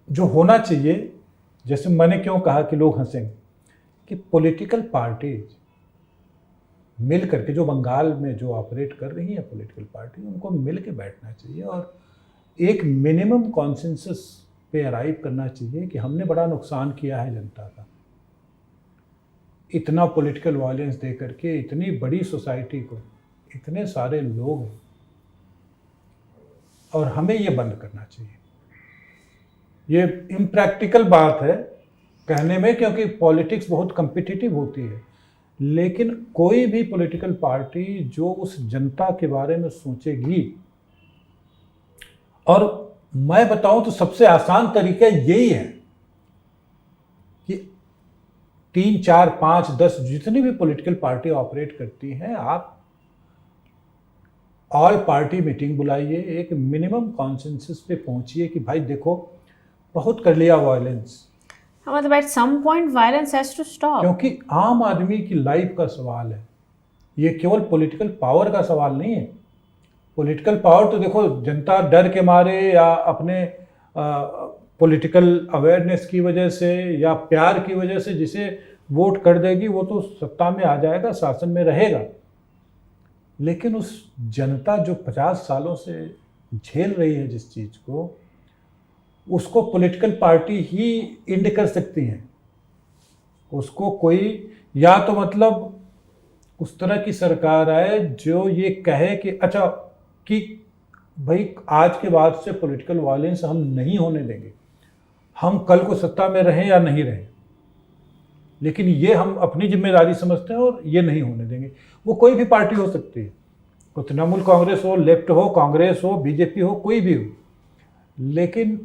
जो होना चाहिए, जैसे मैंने क्यों कहा कि लोग हंसेंगे, कि पॉलिटिकल पार्टीज मिल करके जो बंगाल में जो ऑपरेट कर रही है पॉलिटिकल पार्टी, उनको मिल के बैठना चाहिए और एक मिनिमम कॉन्सेंसस पे अराइव करना चाहिए कि हमने बड़ा नुकसान किया है जनता का, इतना पॉलिटिकल वायलेंस दे करके इतनी बड़ी सोसाइटी को, इतने सारे लोग हैं, और हमें ये बंद करना चाहिए। ये इम्प्रैक्टिकल बात है कहने में, क्योंकि पॉलिटिक्स बहुत कम्पिटिटिव होती है, लेकिन कोई भी पॉलिटिकल पार्टी जो उस जनता के बारे में सोचेगी, और मैं बताऊं तो सबसे आसान तरीका यही है कि 3, 4, 5, 10 जितनी भी पॉलिटिकल पार्टी ऑपरेट करती हैं, आप ऑल पार्टी मीटिंग बुलाइए, एक मिनिमम कॉन्सेंसस पे पहुंचिए कि भाई देखो बहुत कर लिया वायलेंस, मतलब at some point violence has to stop. क्योंकि आम आदमी की लाइफ का सवाल है, ये केवल पॉलिटिकल पावर का सवाल नहीं है। पॉलिटिकल पावर तो देखो जनता डर के मारे या अपने पॉलिटिकल अवेयरनेस की वजह से या प्यार की वजह से जिसे वोट कर देगी वो तो सत्ता में आ जाएगा, शासन में रहेगा, लेकिन उस जनता जो 50 सालों से झेल रही है जिस चीज़ को, उसको पॉलिटिकल पार्टी ही इंड कर सकती हैं। उसको कोई, या तो मतलब उस तरह की सरकार आए जो ये कहे कि अच्छा कि भाई आज के बाद से पॉलिटिकल वायलेंस हम नहीं होने देंगे, हम कल को सत्ता में रहें या नहीं रहें, लेकिन ये हम अपनी जिम्मेदारी समझते हैं और ये नहीं होने देंगे। वो कोई भी पार्टी हो सकती है, वो तृणमूल कांग्रेस हो, लेफ्ट हो, कांग्रेस हो, बीजेपी हो, कोई भी हो, लेकिन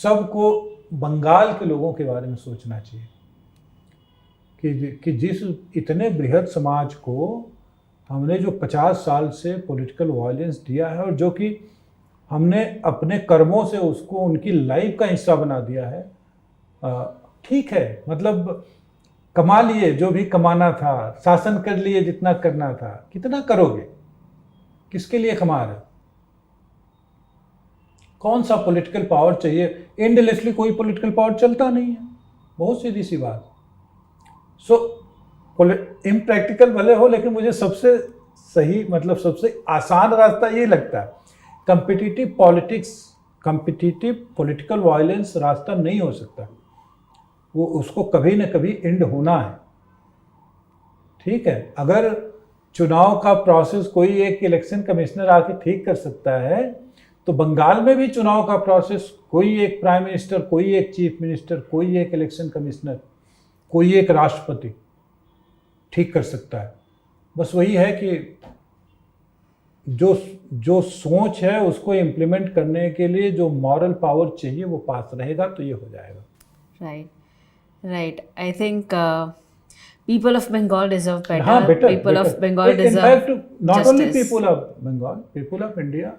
सबको बंगाल के लोगों के बारे में सोचना चाहिए कि जिस इतने बृहद समाज को हमने जो 50 साल से पॉलिटिकल वायलेंस दिया है और जो कि हमने अपने कर्मों से उसको उनकी लाइफ का हिस्सा बना दिया है, ठीक है, मतलब कमा लिए जो भी कमाना था, शासन कर लिए जितना करना था, कितना करोगे, किसके लिए कमा रहे हो, कौन सा पॉलिटिकल पावर चाहिए? एंडलेसली कोई पॉलिटिकल पावर चलता नहीं है, बहुत सीधी सी बात। सो इम्प्रैक्टिकल भले हो, लेकिन मुझे सबसे सही, मतलब सबसे आसान रास्ता ये लगता है। Competitive politics, competitive political violence रास्ता नहीं हो सकता, वो उसको कभी न कभी एंड होना है, ठीक है। अगर चुनाव का प्रोसेस कोई एक इलेक्शन कमिश्नर आके ठीक कर सकता है, तो बंगाल में भी चुनाव का प्रोसेस कोई एक प्राइम मिनिस्टर, कोई एक चीफ मिनिस्टर, कोई एक इलेक्शन कमिश्नर, कोई एक राष्ट्रपति ठीक कर सकता है। बस वही है कि जो सोच है उसको इम्प्लीमेंट करने के लिए जो मॉरल पावर चाहिए वो पास रहेगा तो ये हो जाएगा। Right. I think people of Bengal deserve better. हाँ, better. Of Bengal deserve In fact, not only justice. people of Bengal, people of India.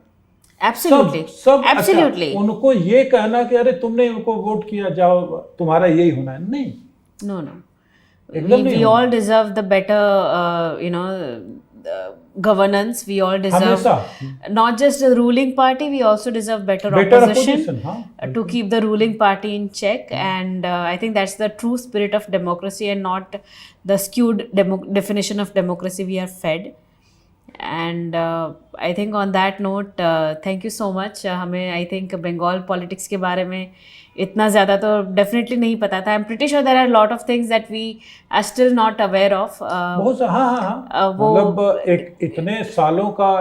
Absolutely. सब Absolutely. अच्छा, उनको ये कहना कि अरे तुमने इनको वोट किया, जाओ तुम्हारा यही होना है, नहीं। No. एकदम नहीं We होना। all deserve the better, governance. We all deserve हमेशा not just the ruling party. We also deserve better opposition, opposition हाँ, to keep the ruling party in check. And I think that's the true spirit of democracy, and not the skewed definition of democracy we are fed. And I think on that note, thank you so much. हमें I think Bengal politics के बारे में इतना ज़्यादा तो definitely नहीं पता था. I'm pretty sure there are a lot of things that we are still not aware of. बहुत हाँ, मतलब एक इतने सालों का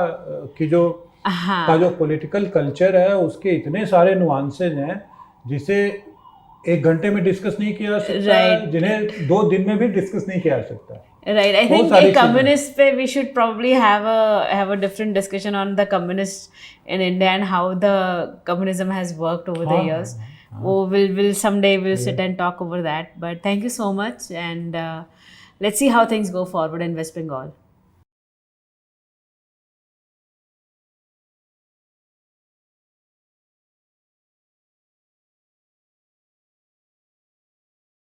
कि जो का जो पॉलिटिकल कल्चर है उसके इतने सारे नुआंसेज हैं जिसे 1 घंटे में डिस्कस नहीं किया जा सकता, जिन्हें 2 दिन में भी डिस्कस नहीं किया जा सकता। Right. I think a communist pe we should probably have a different discussion on the communists in India and how the communism has worked over the years. We'll someday we'll sit and talk over that. But thank you so much, and let's see how things go forward in West Bengal.